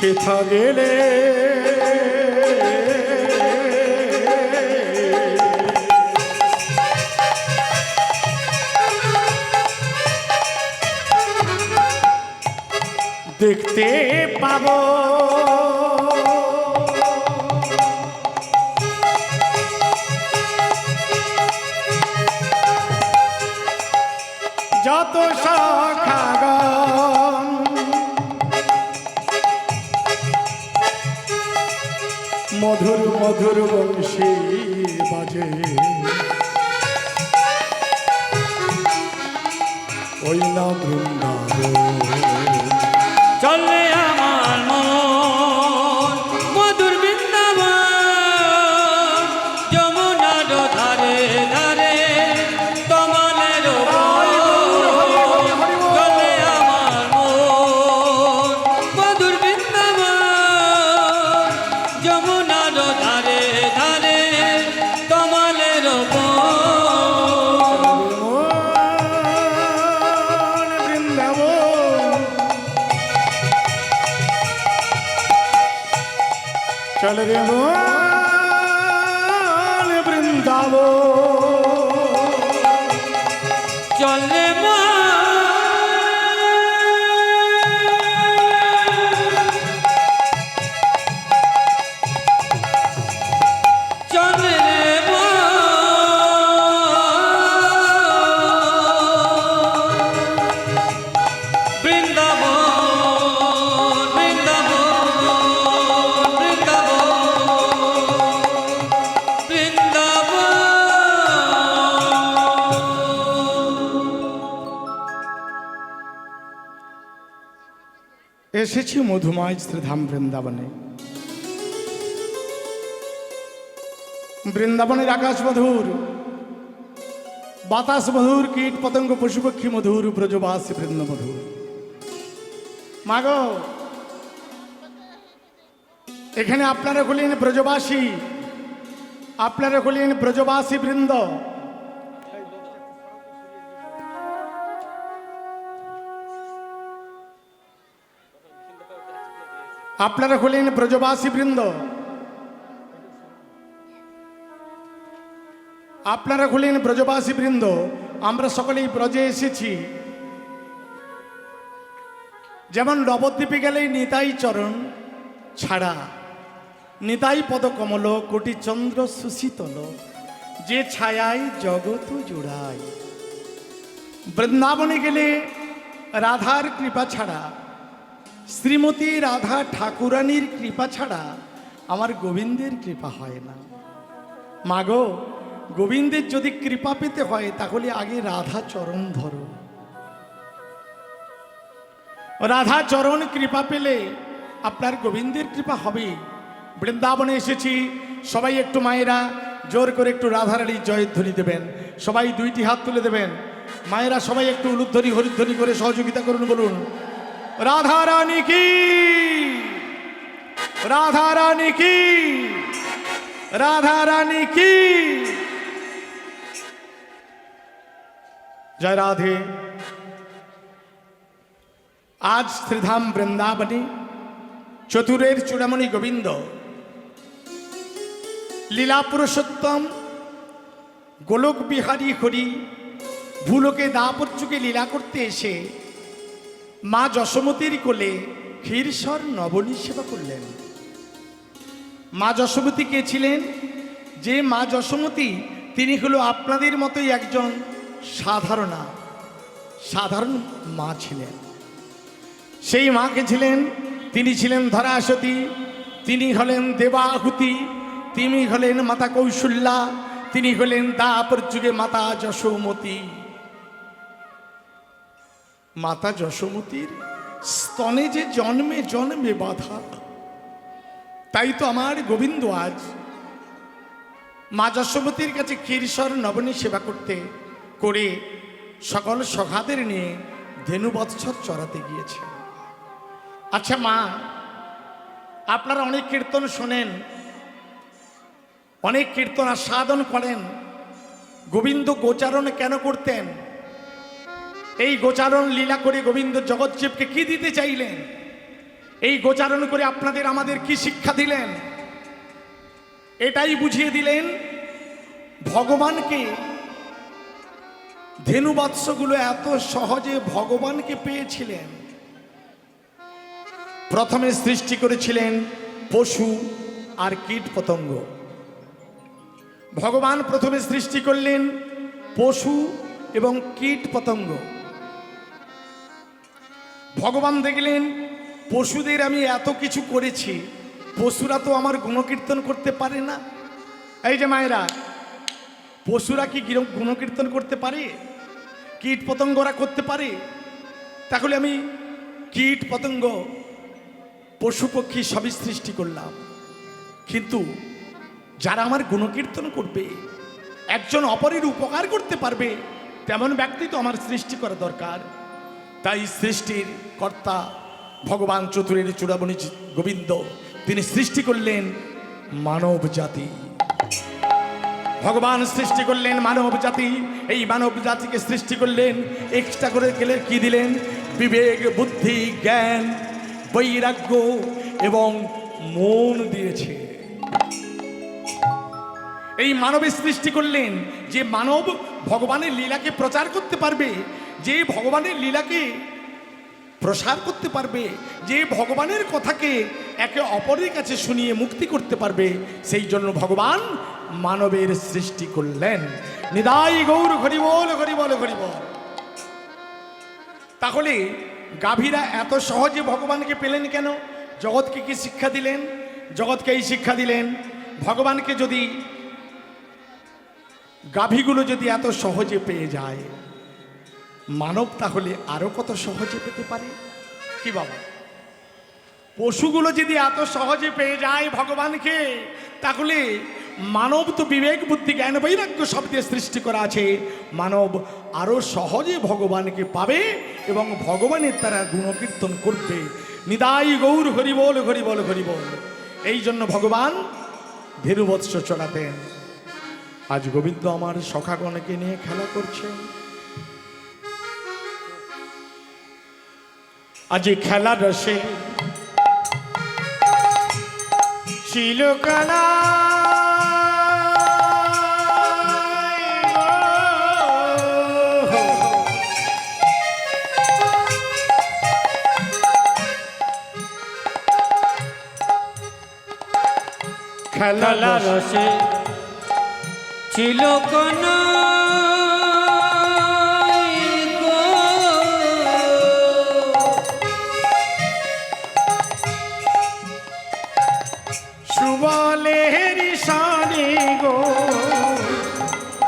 সেথা গেলে দেখতে পাবো যত শাখাগণ মধুর মধুর বংশী বাজে ওই না বৃন্দাবন চলে আমার মন মধুর বৃন্দাবন যমুনার ধারে ধারে কমলের চলে আমার মন মধুর বৃন্দাবন যমুনার ধারে ধারে কমলের चल रे मोल वृंदावन চলে চলে এসেছি মধুময় শ্রীধাম বৃন্দাবনে। বৃন্দাবনের আকাশ মধুর, বাতাস মধুর, কীট পতঙ্গ পশু পক্ষী মধুর, ব্রজবাসী বৃন্দ মধুর। মাগো, এখানে আপনারা হলেন ব্রজবাসী, আপনারা হলেন ব্রজবাসী বৃন্দ। আপনারা হলেন ব্রজবাসী বৃন্দ, আপনারা হলেন ব্রজবাসী বৃন্দ। আমরা সকলেই ব্রজে এসেছি। যেমন নবদ্বীপে গেলেই নিতাই চরণ ছাড়া, নিতাই পদ কমল, কোটি চন্দ্র সুশীতল, যে ছায়ায় জগৎ জুড়ায়। বৃন্দাবনে গেলে রাধার কৃপা ছাড়া, শ্রীমতী রাধা ঠাকুরানীর কৃপা ছাড়া আমার গোবিন্দের কৃপা হয় না। মাগো, গোবিন্দের যদি কৃপা পেতে হয় তাহলে আগে রাধা চরণ ধরো। রাধা চরণ কৃপা পেলে আপনার গোবিন্দের কৃপা হবে। বৃন্দাবনে এসেছি, সবাই একটু মায়েরা জোর করে একটু রাধারানীর জয়ধ্বনি দেবেন। সবাই দুইটি হাত তুলে দেবেন। মায়েরা সবাই একটু উলুধ্বনি হরিধ্বনি করে সহযোগিতা করুন। বলুন, রাধা রানী কি, রাধা রানী কি, রাধা রানী কি। জয় রাধে। আজ শ্রীধাম বৃন্দাবনে চতুরের চূড়ামণি গোবিন্দ লীলা পুরুষোত্তম গোলক বিহারী হরি ভূলোকে দাপর যুগে লীলা করতে এসে মা যশোমতীর কোলে ক্ষীরসর নবনী সেবা করলেন। মা যশোমতী কে ছিলেন? যে মা যশোমতী তিনি হলো আপনাদের মতোই একজন সাধারণ মা ছিলেন। সেই মাকে ছিলেন, তিনি ছিলেন ধরাসতী, তিনি হলেন দেবাহুতি, তিনি হলেন মাতা কৌশল্যা, তিনি হলেন দাপর যুগে মাতা যশোমতী। মাতা যশোমতীর স্তনে যে জন্মে জন্মে বাধা, তাই তো আমার গোবিন্দ আজ মা যশোমতীর কাছে ক্ষীরসর নবনী সেবা করে সকল সখাদের নিয়ে ধেনু বৎসর চড়াতে গিয়েছে। আচ্ছা মা, আপনারা অনেক কীর্তন শোনেন, অনেক কীর্তন আস্বাদন করেন। গোবিন্দ গোচারণ কেন করতেন? এই গোচারণ লীলা করে গোবিন্দ জগৎজীবকে কি দিতে চাইলেন? এই গোচারণ করে আপনাদের আমাদের কি শিক্ষা দিলেন? এটাই বুঝিয়ে দিলেন ভগবানকে, ধেনুবৎসগুলো এত সহজে ভগবানকে পেয়েছিলেন। প্রথমে সৃষ্টি করেছিলেন পশু আর কীট পতঙ্গ। ভগবান প্রথমে সৃষ্টি করলেন পশু এবং কীট পতঙ্গ। ভগবান দেখলেন পশুদের আমি এত কিছু করেছি, পশুরা তো আমার গুণকীর্তন করতে পারে না। এই যে মায়েরা, পশুরা কি গুণকীর্তন করতে পারে? কীট পতঙ্গরা করতে পারে? তাহলে আমি কীট পতঙ্গ পশু পক্ষী সবই সৃষ্টি করলাম, কিন্তু যারা আমার গুণকীর্তন করবে, একজন অপরের উপকার করতে পারবে, তেমন ব্যক্তি তো আমার সৃষ্টি করা দরকার। তাই সৃষ্টির কর্তা ভগবান চতুরের চূড়ামণি গোবিন্দ তিনি সৃষ্টি করলেন মানব জাতি। ভগবান সৃষ্টি করলেন মানব জাতি। এই মানব জাতিকে সৃষ্টি করলেন, এক্সট্রা করে গেলে কি দিলেন? বিবেক, বুদ্ধি, জ্ঞান, বৈরাগ্য এবং মন দিয়েছে। এই মানবের সৃষ্টি করলেন যে মানব ভগবানের লীলাকে প্রচার করতে পারবে, যে ভগবানের লীলাকে প্রসার করতে পারবে, যে ভগবানের কথাকে একে অপরের কাছে শুনিয়ে মুক্তি করতে পারবে, সেই জন্য ভগবান মানবের সৃষ্টি করলেন। নিদাই গৌর হরি বল, হরি বল, হরি বল। তাহলে গাভীরা এত সহজে ভগবানকে পেলেন কেন? জগৎকে কি শিক্ষা দিলেন? জগৎকে এই শিক্ষা দিলেন, ভগবানকে যদি গাভীগুলো যদি এত সহজে পেয়ে যায়, মানব তাহলে আরো কত সহজে পেতে পারে। কি বাবা, পশুগুলো যদি এত সহজে পেয়ে যায় ভগবানকে, তাহলে মানব তো বিবেক, বুদ্ধি, জ্ঞান, বৈরাগ্য সব দিয়ে সৃষ্টি করা আছে, মানব আরো সহজে ভগবানকে পাবে এবং ভগবানের তারা গুণকীর্তন করবে। নিদাই গৌর হরি বল, হরি বল, হরি বল। এই জন্য ভগবান ধেনুবৎস চড়াতেন। আজ গোবিন্দ আমার সখাগণকে নিয়ে খেলা করছে। আজ খেলা রসে ছিল কানা, খেলা রসে ছিল কানা সুবলের ঈশানে গো,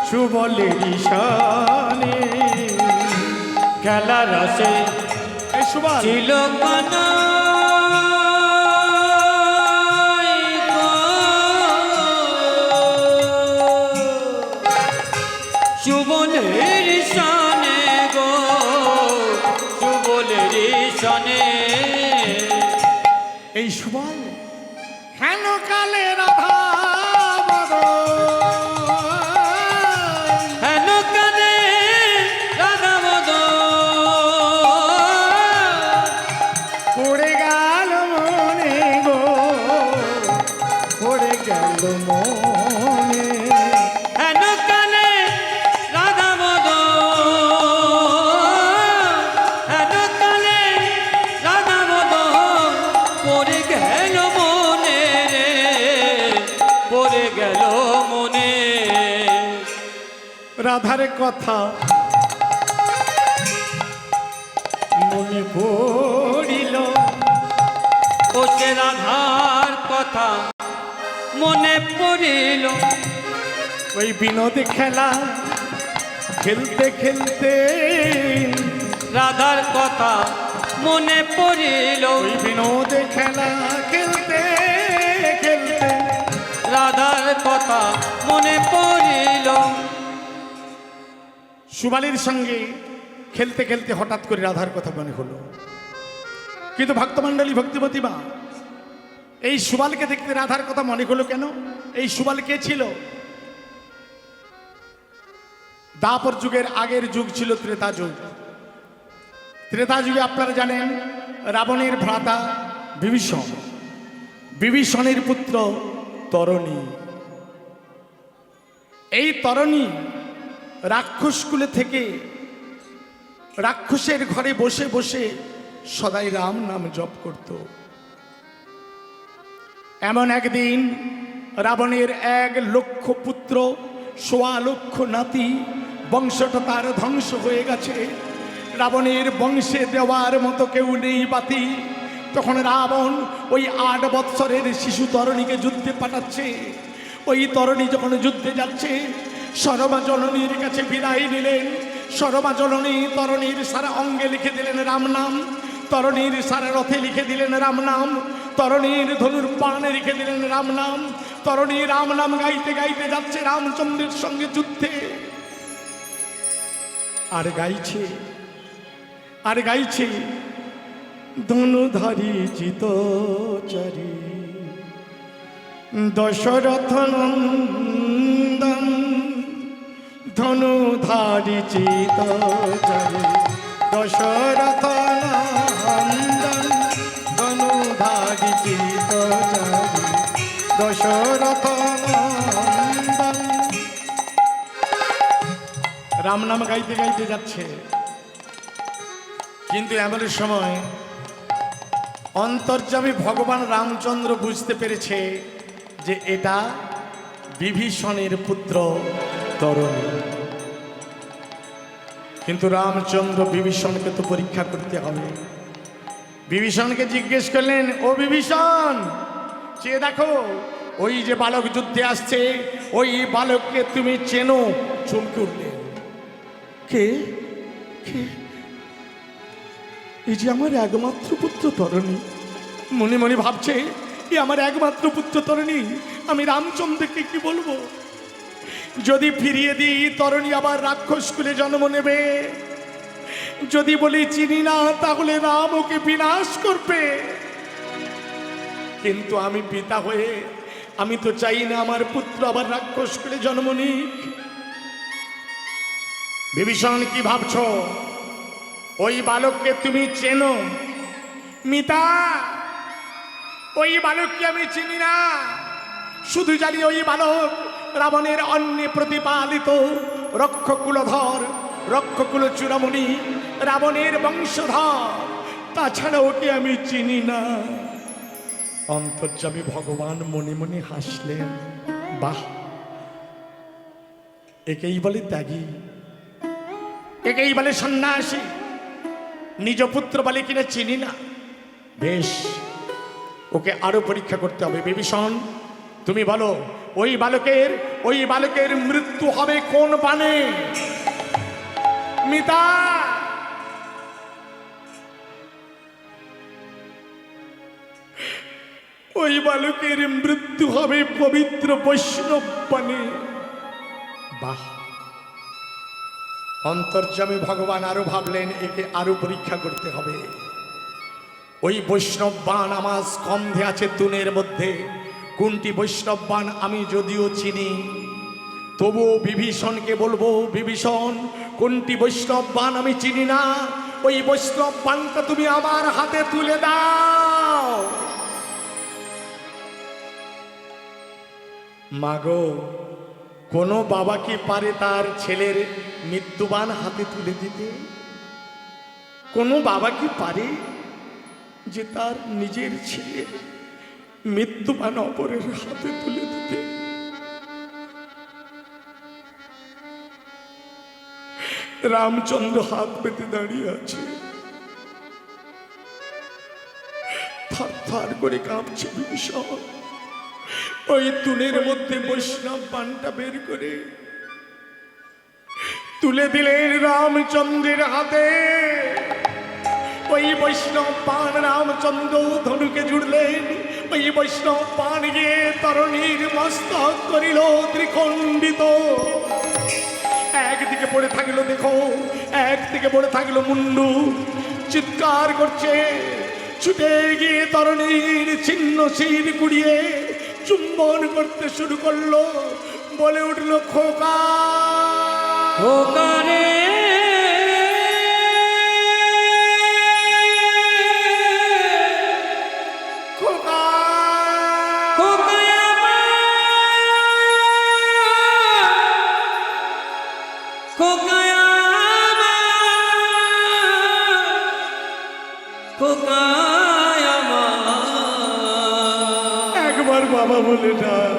সুবলের ঈশানে খেলা রসে এই সুবল ছিল কানা সুবলের ঈশানে গো, সুবলের ঈশানে। এই সুবল হেন কালে রাধা হেন কানে রাধা মদন পড়ে গেল মনে গো, পড়ে গেল মনে। হেন কানে রাধা মদন, হেন কানে রাধা মদন পড়ে গেল মনে রে, পড়ে গেল মনে। রাধার কথা মনে পড়িল, ও সে রাধার কথা মনে পড়িল। ওই বিনোদ খেলা খেলতে খেলতে, রাধার কথা মনে পড়িল। ওই বিনোদ খেলা খেলতে খেলতে, রাধার কথা মনে পড়িল। সুবালির সঙ্গে খেলতে খেলতে হঠাৎ করে রাধার কথা মনে হলো। কিন্তু ভক্তমণ্ডলী, ভক্তিমতী মা, এই সুবালকে দেখতে রাধার কথা মনে হলো কেন? এই সুবাল কে ছিল? দাপর যুগের আগের যুগ ছিল ত্রেতা যুগ। ত্রেতা যুগে আপনারা জানেন রাবণের ভ্রাতা বিভীষণ, বিভীষণের পুত্র তরণী। এই তরণী রাক্ষসকুলে থেকে রাক্ষসের ঘরে বসে বসে সদাই রাম নাম জপ করত। এমন একদিন রাবণের 1,00,000 পুত্র, 1,15,000 নাতি, বংশটা তার ধ্বংস হয়ে গেছে। রাবণের বংশে দেওয়ার মতো কেউ নেই বাতি। তখন রাবণ ওই 8 বৎসরের শিশু তরণীকে যুদ্ধে পাঠাচ্ছে। ওই তরণী যখন যুদ্ধে যাচ্ছে, সরমা জননীর কাছে বিদায় নিলেন। সরমা জননী তরণীর সারা অঙ্গে লিখে দিলেন রাম নাম, তরণীর সারা রথে লিখে দিলেন রাম নাম, তরণীর ধনুর পানে লিখে দিলেন রাম নাম। তরণী রাম নাম গাইতে গাইতে যাচ্ছে রামচন্দ্রের সঙ্গে যুদ্ধে। আর গাইছে, আর গাইছে, ধনুধারী চিতচারী দশরথ নন্দন, ধনুধারী চিতচারী দশরথ নন্দন, ধনুধারী চিতচারী দশরথ নন্দন। রাম নাম গাইতে গাইতে যাচ্ছে, কিন্তু এমন সময় অন্তর্যামী ভগবান রামচন্দ্র বুঝতে পেরেছে যে এটা বিভীষণের পুত্র তরণী। কিন্তু রামচন্দ্র বিভীষণকে তো পরীক্ষা করতে হবে। বিভীষণকে জিজ্ঞেস করলেন, ও বিভীষণ, চেয়ে দেখো, ওই যে বালক যুদ্ধে আসছে, ওই বালককে তুমি চেনো? চমকে উঠলেন, কে? কে? এই যে আমার একমাত্র পুত্র তরণী। মনে মনে ভাবছে, এ আমার একমাত্র পুত্র তরণী, আমি রামচন্দ্রকে কি বলবো? যদি ফিরিয়ে দিই, তরণী আবার রাক্ষস কুলে জন্ম নেবে। যদি বলি চিনি না, তাহলে রাম ওকে বিনাশ করবে। কিন্তু আমি পিতা হয়ে আমি তো চাই না আমার পুত্র আবার রাক্ষস কুলে জন্ম নিক। বিভীষণ, কি ভাবছো? ওই বালককে তুমি চেনো? মিতা, ওই বালককে আমি চিনি না, শুধু জানি ওই বালক রাবণের অন্নে প্রতিপালিত রক্ষকুলধর, রক্ষকুল চূড়ামণি, রাবণের বংশধর। তাছাড়া ওকে আমি চিনি না। অন্তর্যামী ভগবান মনে মনে হাসলেন, বাহ, একেই বলে ত্যাগী, একেই বলে সন্ন্যাসী। নিজ পুত্র বলে কিনা চিনি না। বেশ, ওকে আরো পরীক্ষা করতে হবে। বিভীষণ, তুমি বলো, ওই বালকের মৃত্যু হবে কোন বাণে? মিতা, ওই বালকের মৃত্যু হবে পবিত্র বৈষ্ণব বাণে। বাহ! অন্তর্যামী ভগবান আরো ভাবলেন, একে আরো পরীক্ষা করতে হবে। ওই বৈষ্ণব বাণ আমার স্কন্ধে আছে তুনের মধ্যে। কোনটি বৈষ্ণব বাণ আমি যদিও চিনি, তবুও বিভীষণকে বলবো, বিভীষণ, কোনটি বৈষ্ণব বাণ আমি চিনি না, ওই বৈষ্ণব বাণটা তুমি আমার হাতে তুলে দাও। মাগো, কোনো বাবা কি পারে তার ছেলের মৃত্যুবাণ হাতে তুলে দিতে? কোনো বাবা কি পারে যে তার নিজের ছেলের মৃত্যুবাণ অপরের হাতে তুলে দিতে? রামচন্দ্র হাত পেতে দাঁড়িয়ে আছে, থার থার করে কাঁপছে বিভীষণ। ওই তুলের মধ্যে বৈষ্ণব বাণটা বের করে তুলে দিলেন রামচন্দ্রের হাতে। ওই বৈষ্ণব বাণ রামচন্দ্র ধনুকে জুড়লেন। ওই বৈষ্ণব বাণ গিয়ে তরণীর মস্তক করিল ত্রিখণ্ডিত। একদিকে পড়ে থাকলো, দেখো, একদিকে পড়ে থাকলো মুন্ডু, চিৎকার করছে, ছুটে গিয়ে তরণীর ছিন্ন শির কুড়িয়ে চুম্বন করতে শুরু করলো। বলে উঠলো, খোকা, খোকা রে, নাই আমার, একবার বাবা বলে ডাক।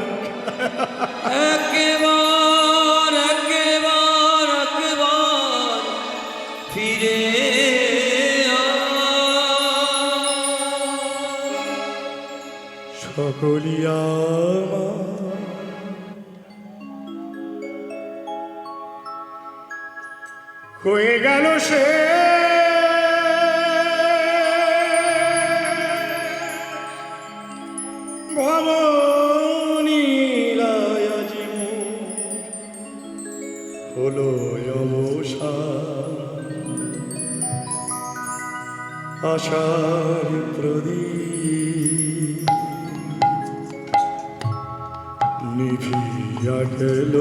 একবার একবার একবার ফিরে সকলিয়া হয়ে গেল সে ভবনীলায় হলো অবসান, আশার প্রদীপ নিভিয়া গেল,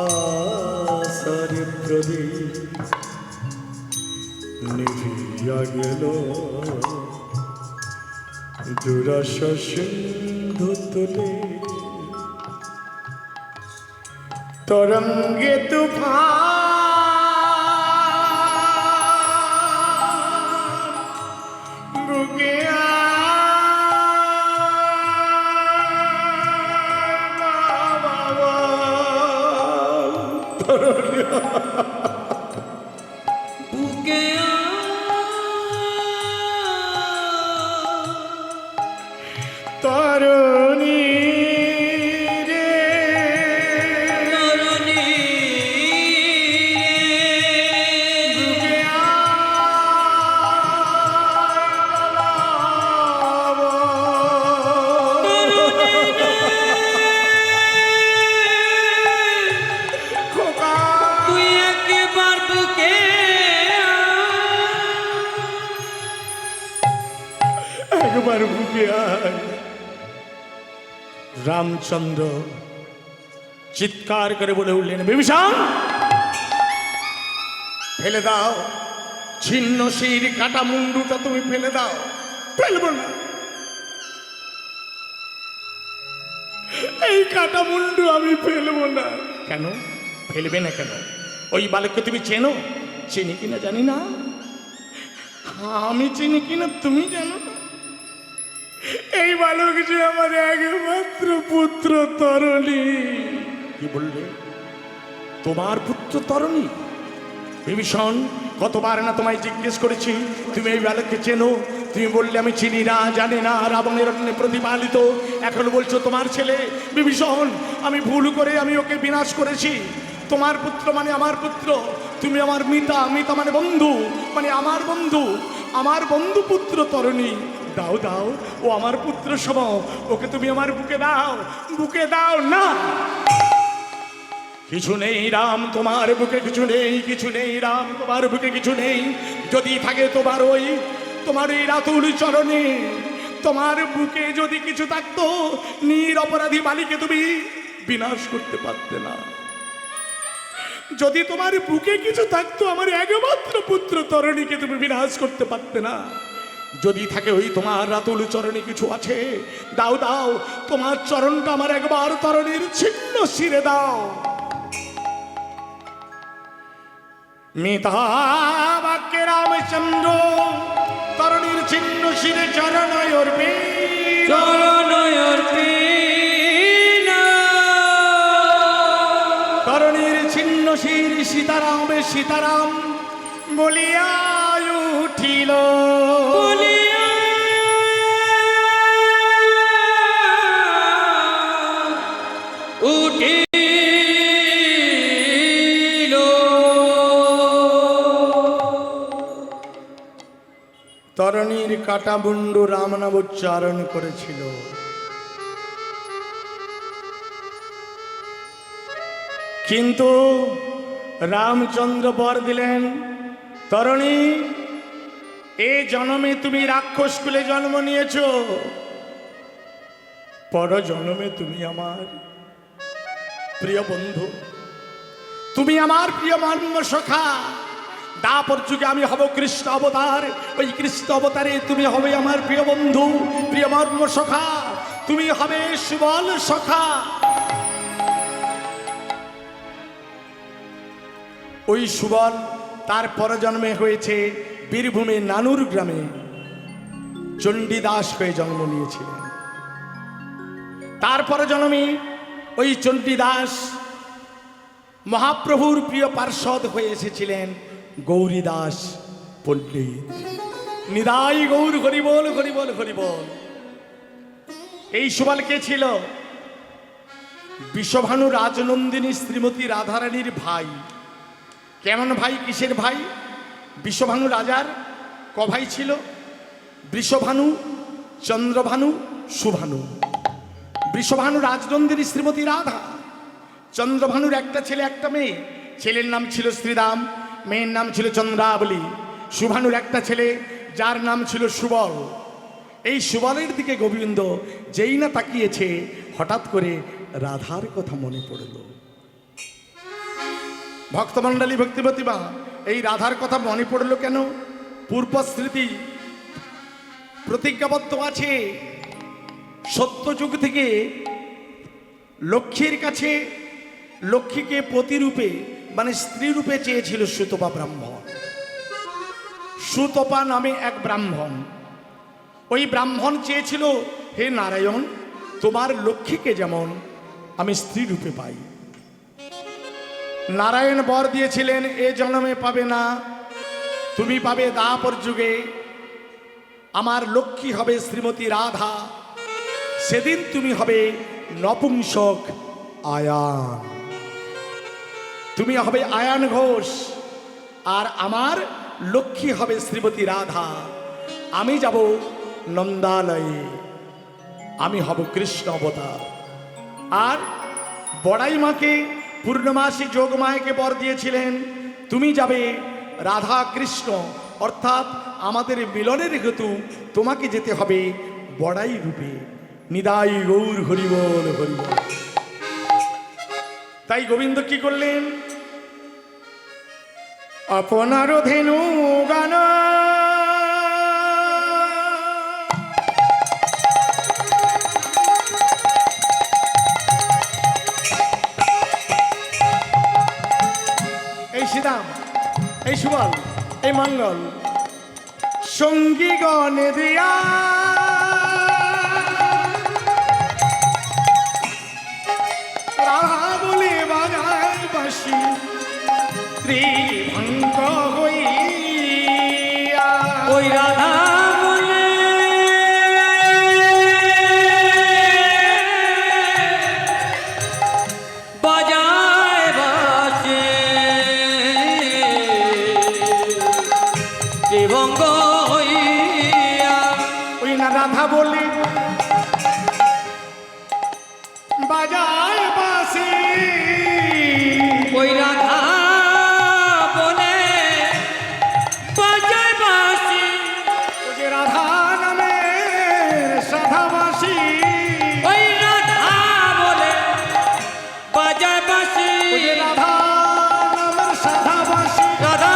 আশার প্রদীপ নিভিয়া গেল, দুরাশা সিন্ধু তুলে তরঙ্গে তুফান বুকে বুকে তরুণী রে তরুণী বুকে খোকা তুই একবার বুকে একবার বুকে আয়। রামচন্দ্র চিৎকার করে বলে উঠলেন, বিভীষণ ফেলে দাও, ছিন্ন শির কাটা মুন্ডুটা তুমি ফেলে দাও। ফেলবো না, এই কাটা মুন্ডু আমি ফেলবো না। কেন ফেলবে না কেন? ওই বালককে তুমি চেনো? চিনি কিনা জানি না, আমি চিনি কিনা তুমি জানো না। এই বালক যে আমার একমাত্র পুত্র তরণী। কি বললে? তোমার পুত্র তরণী? বিভীষণ, কতবার না তোমায় জিজ্ঞেস করেছি তুমি এই বালককে চেনো? তুমি বললে আমি চিনি না, জানি না, রাবণের অন্যে প্রতিপালিত। এখন বলছো তোমার ছেলে। বিভীষণ, আমি ভুল করে আমি ওকে বিনাশ করেছি। তোমার পুত্র মানে আমার পুত্র, তুমি আমার মিতা, মিতা মানে বন্ধু, মানে আমার বন্ধু, আমার বন্ধু পুত্র তরণী। দাও দাও, ও আমার পুত্র সম, ওকে তুমি আমার বুকে দাও, বুকে দাও। না, কিছু নেই রাম তোমার বুকে, কিছু নেই, কিছু নেই রাম তোমার বুকে, কিছু নেই। যদি থাকে তোমার এই রাতুল চরণে, তোমার বুকে যদি কিছু থাকতো, নিরপরাধী বালিকে তুমি বিনাশ করতে পারতে না। যদি তোমার বুকে কিছু থাকতো, আমার একমাত্র পুত্র তরণীকে তুমি বিনাশ করতে পারতে না। যদি থাকে ওই তোমার রাতুল চরণে কিছু আছে, দাও দাও, তোমার চরণটা আমার একবার তরণীর ছিন্ন শিরে দাও। মিতা বাক্যে রামচন্দ্র তরণীর ছিন্ন শিরে চরণ অর্পে, চরণ অর্পে তরণীর ছিন্ন শির সীতারাম সীতারাম বলিয়া উঠিল। বলিয়া উঠিল। তরণীর কাটা মুন্ডু রাম নাম উচ্চারণ করেছিল। কিন্তু রামচন্দ্র বর দিলেন, তরণী, এ জন্মে তুমি রাক্ষস কুলে জন্ম নিয়েছ, পর জন্মে তুমি আমার প্রিয় বন্ধু, তুমি আমার প্রিয় মর্ম সখা। দাপর যুগে আমি হব কৃষ্ণ অবতার, ওই কৃষ্ণ অবতারে তুমি হবে আমার প্রিয় বন্ধু, প্রিয় মর্ম সখা, তুমি হবে সুবল সখা। ওই সুবল তার পরজন্মে হয়েছে বীরভূমের নানুর গ্রামে চণ্ডীদাস হয়ে জন্ম নিয়েছিলেন। তারপরে জন্মে ওই চণ্ডীদাস মহাপ্রভুর প্রিয় পার্ষদ হয়ে এসেছিলেন গৌরীদাস পণ্ডিত। নিদাই গৌর হরিবল হরিবল হরিবল। এই সুবল কে ছিল? বিশ্বভানু রাজনন্দিনী শ্রীমতী রাধারানীর ভাই। কেমন ভাই? কিসের ভাই? বিশ্বভানু রাজার ক ভাই ছিল? বৃষভানু, চন্দ্রভানু, সুভানু। বৃষভানু রাজনন্দিনী শ্রীমতী রাধা, চন্দ্রভানুর একটা ছেলে একটা মেয়ে। ছেলের নাম ছিল শ্রীরাম, মেয়ের নাম ছিল চন্দ্রাবলী। সুভানুর একটা ছেলে যার নাম ছিল সুবল। এই সুবলের দিকে গোবিন্দ যেই না তাকিয়েছে, হঠাৎ করে রাধার কথা মনে পড়ল। ভক্তমণ্ডলী, ভক্তিবতী মা, এই রাধার কথা মনে পড়ল কেন? পূর্বস্মৃতি প্রতিজ্ঞাবদ্ধ আছে। সত্যযুগ থেকে লক্ষ্মীর কাছে লক্ষ্মীকে প্রতিরূপে মানে স্ত্রী রূপে চেয়েছিল সুতপা ব্রাহ্মণ। সুতপা নামে এক ব্রাহ্মণ। ওই ব্রাহ্মণ চেয়েছিল, হে নারায়ণ, তোমার লক্ষ্মীকে যেমন আমি স্ত্রী রূপে পাই। নারায়ণ বর দিয়েছিলেন, এ জন্মে পাবে না, তুমি পাবে দাপর যুগে। আমার লক্ষ্মী হবে শ্রীমতী রাধা, সেদিন তুমি হবে নপুংসক আয়ান। তুমি হবে আয়ান ঘোষ, আর আমার লক্ষ্মী হবে শ্রীমতী রাধা। আমি যাব নন্দালয়ে, আমি হব কৃষ্ণ অবতার। আর বড়াই মাকে, পূর্ণমাসী যোগমায়াকে বর দিয়েছিলেন, তুমি যাবে রাধা কৃষ্ণ, অর্থাৎ আমাদের মিলনের হেতু তোমাকে যেতে হবে বড়াই রূপে। নিদাই গৌর হরিবল হরিবল। তাই গোবিন্দ কি করলেন? আপনার ধেনু গান এই শ্রীরাম, এই সুবল, এই মঙ্গল সঙ্গী গণে দিয়া রাধা বলে বাজায় বাঁশি ত্রিভঙ্গ হইয়া। ওই রাধা বলে বাজায় বাঁশি ত্রিভঙ্গ হইয়া। ওই না রাধা বলে বাজায় বাঁশি, ওই রাধা বলে বাজায় বাঁশি। ওই যে রাধা নামের সাধাবাসী, ওই রাধা বলে বাজায় বাঁশি। ওই যে রাধা নামের সাধাবাসী, রাধা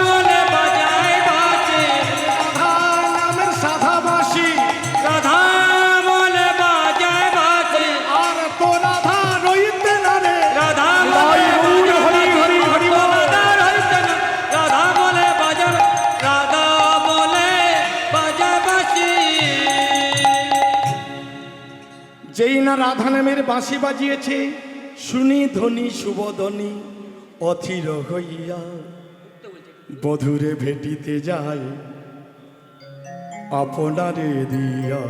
বলে বাজায় বাঁশি। রাধা নামের সাধাবাসী। রাধা বলে বাজায় বাঁশি। আর তো রাধা রইতে না রে, রাধা হরি বলে হরি হরি হরি বল। রাধা রইতে না। রাধা বলে বাজায়, রাধা বলে বাজায় বাঁশি। যেই না রাধা নামের বাঁশি বাজিয়েছে, শুনি ধ্বনি শুভধ্বনি অথির হইয়া বধুরে ভেটিতে যায় আপনারে দিয়া।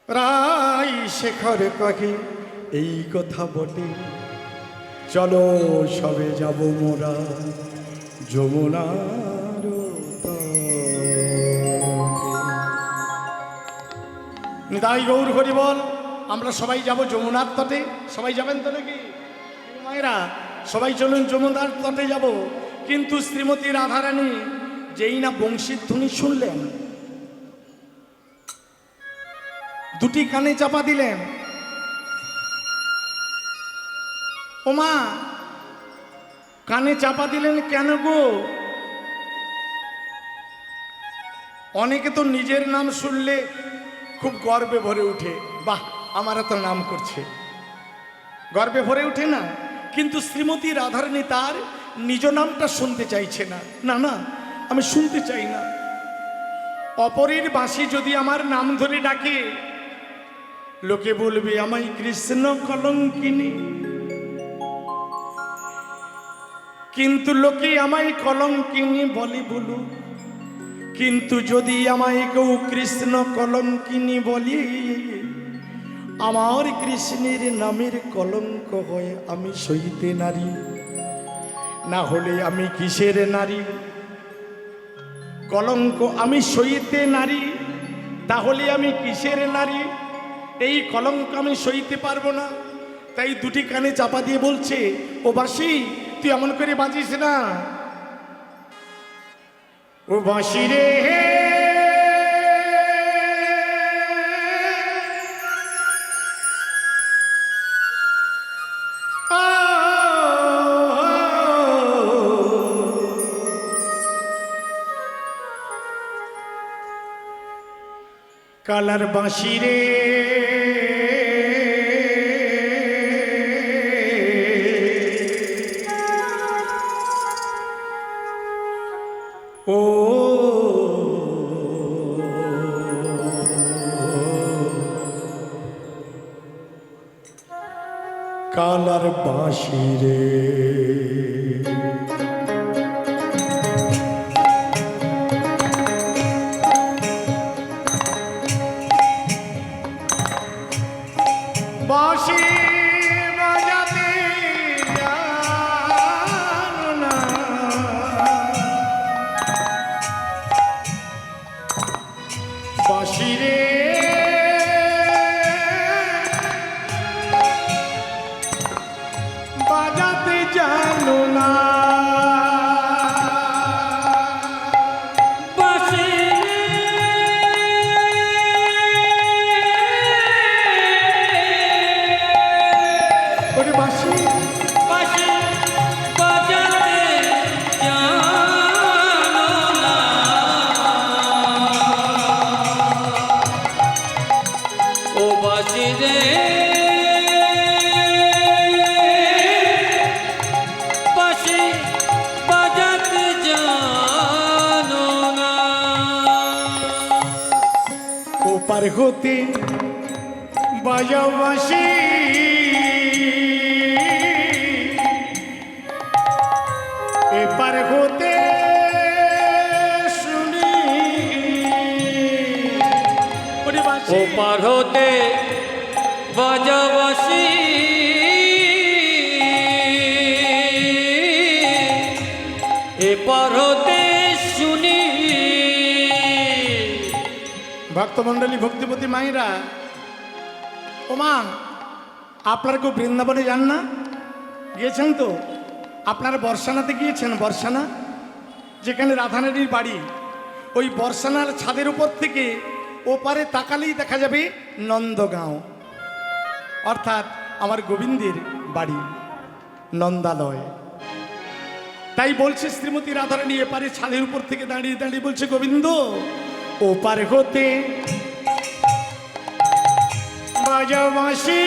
রাই শেখর কহে এই কথা বটে, চলো সবে যাব মোরা যমুনার তটে। নিতাই গৌর হরি বল। আমরা সবাই যাব যমুনার তটে। সবাই যাবেন তো নাকি মায়েরা? সবাই চলুন যমুনার তটে যাব। কিন্তু শ্রীমতী রাধারানী যেই না বংশীর ধ্বনি শুনলেন, দুটি কানে চাপা দিলেন। ওমা, কানে চাপা দিলেন কেন গো? অনেকে তো নিজের নাম শুনলে খুব গর্বে ভরে উঠে, বাহ আমার তো নাম করছে, গর্বে ভরে উঠে না? কিন্তু শ্রীমতী রাধারানী তার নিজ নামটা শুনতে চাইছে না। না না, আমি শুনতে চাই না। অপরের বাঁশি যদি আমার নাম ধরে ডাকে, লোকে বলবে আমায় কৃষ্ণ কলঙ্কিনী। কিন্তু লোকে আমায় কলঙ্কিনী বলে বলুক, কিন্তু যদি আমায় কেউ কৃষ্ণ কলঙ্কিনী বলি, আমার কৃষ্ণের নামের কলঙ্ক হয় আমি সইতে নারী, না হলে আমি কিসের নারী? কলঙ্ক আমি সইতে নারী, তাহলে আমি কিসের নারী? এই কলঙ্ক আমি সইতে পারবো না। তাই দুটি কানে চাপা দিয়ে বলছে, ও বাঁশি তুই এমন করে বাজিস না। ও বাঁশি রে, কালার বাঁশি রে, ও কালার বাঁশি রে, বাঁশি বাজাতে জানো না, বাঁশি রে বাজাতে জানো না। পার হতে বাজাও বাঁশি, এপার হতে শুনি, ওপার হতে বাজাও বাঁশি, এপার হতে শুনি। ভক্তমণ্ডলী, ভক্তিপতি মায়েরা, ও মা, আপনারা কেউ বৃন্দাবনে যান না? গিয়েছেন তো? আপনারা বর্ষানাতে গিয়েছেন? বর্ষানা, যেখানে রাধারানীর বাড়ি, ওই বর্ষানার ছাদের উপর থেকে ওপারে তাকালেই দেখা যাবে নন্দগাঁও, অর্থাৎ আমার গোবিন্দের বাড়ি, নন্দালয়। তাই বলছে শ্রীমতী রাধারানী এপারে ছাদের উপর থেকে দাঁড়িয়ে দাঁড়িয়ে বলছে, গোবিন্দ ওপার হতে বাজাও বাঁশি,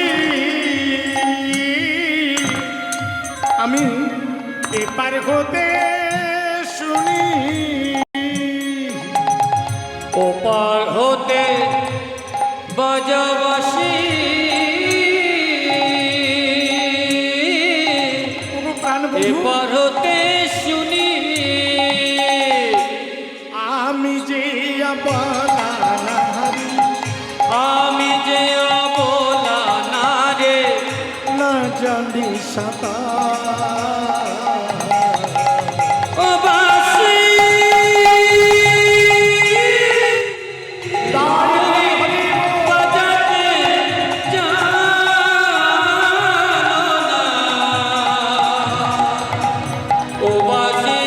আমি এপার হতে শুনি, ওপার হতে বাজাও বাঁশি, এপার হতে শুনি। আমি যে অবলা নারী, আমি যে অবলা নারী, না জানি সাঁতার, ও বাঁশি বাজাতে জানো না, ও বাঁশি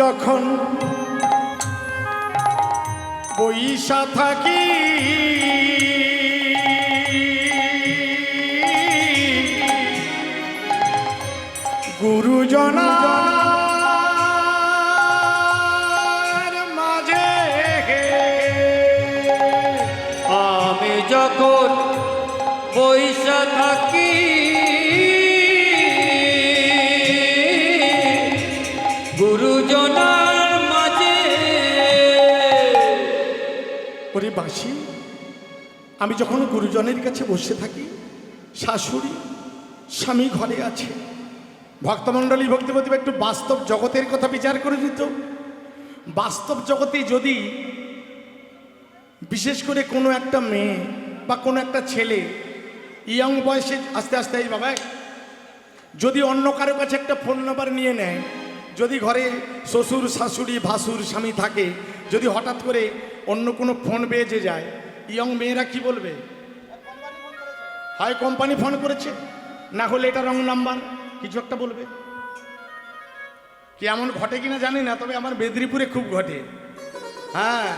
যখন বইসা থাকি গুরুজনার মাঝে আমি যখন বৈশা থাকি গুরুজনার মাঝে। ওরে বাঁশি, আমি যখন গুরুজনের কাছে বসে থাকি, শাশুড়ি স্বামী ঘরে আছে, ভক্তমণ্ডলী ভক্তিপতি একটু বাস্তব জগতের কথা বিচার করে দিত। বাস্তব জগতে যদি বিশেষ করে কোনো একটা মেয়ে বা কোনো একটা ছেলে ইয়ং বয়সে আস্তে আস্তে এই বাবা যদি অন্য কারো কাছে একটা ফোন নাম্বার নিয়ে নেয়, যদি ঘরে শ্বশুর শাশুড়ি ভাসুর স্বামী থাকে, যদি হঠাৎ করে অন্য কোনো ফোন বেজে যায়, ইয়ং মেয়েরা কি বলবে? হয় কোম্পানি ফোন করেছে, না হলে এটা রং নাম্বার, কিছু একটা বলবে। কি এমন ঘটে কিনা জানি না, তবে আমার মেদিনীপুরে খুব ঘটে। হ্যাঁ,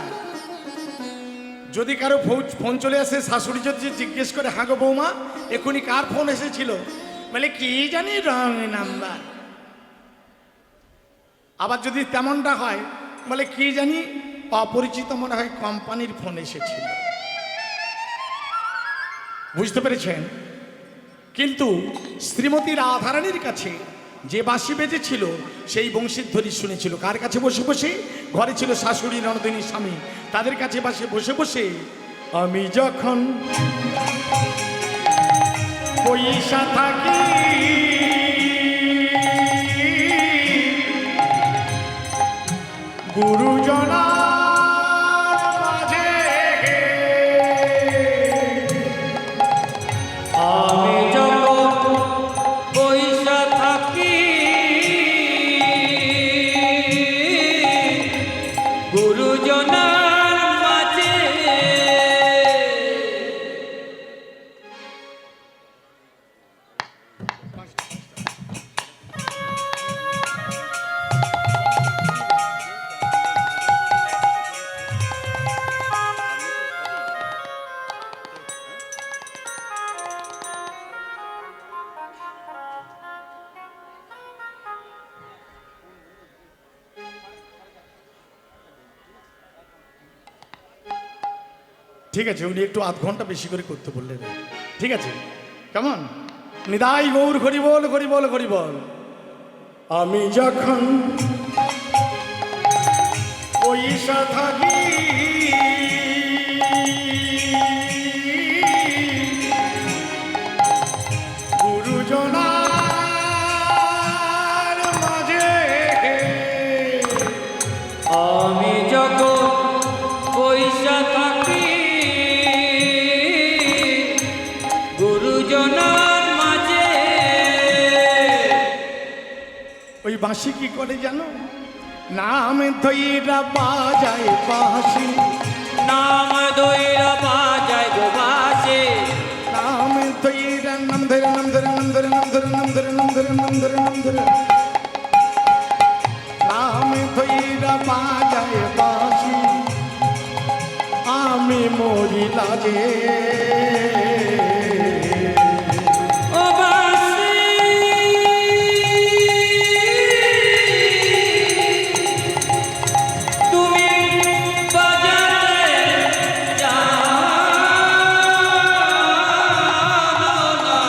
যদি কারো ফোন চলে আসে, শাশুড়ি যদি জিজ্ঞেস করে, হ্যাঁ গো বৌমা এখনই কার ফোন এসেছিল, বলে কি জানি রং নাম্বার। আবার যদি তেমনটা হয়, বলে কি জানি অপরিচিত মনে হয় কোম্পানির ফোন এসেছিল। বুঝতে পেরেছেন? কিন্তু শ্রীমতী রাধারানীর কাছে যে বাঁশি বেজেছিল সেই বংশীধ্বনি শুনেছিল কার কাছে? বসে বসে। ঘরে ছিল শাশুড়ি, ননদিনী, স্বামী, তাদের কাছে বসে বসে আমি যখন বইসা থাকি গুরুজনার মাঝে আমি যখন বৈশা থাকি গুরুজনার মাঝে। ঠিক আছে, উনি একটু আধ ঘন্টা বেশি করে করতে বললেন। ঠিক আছে, কেমন? নিদাই গৌর হরি বল, হরি বল, হরি বল। আমি যখন বইসা থাকি গুরুজনার মাঝে আমি যখন বৈশা থাকি গুরুজনার মাঝে। ওই বাঁশি কি করে জানো? নাম ধইরা বাজায় বাঁশি, নাম দইরা বাজায় গো বাঁশি, নাম ধইরা নাম ধরে নাম ধরে নাম ধরে নাম ধরে নাম ধরে নাম ধরে নাম ধরে নাম ধরে নাম ধইরা বাজায় বাঁশি, আমি মরি লাজে। ও বাঁশি তুমি বাজাতে জানো না।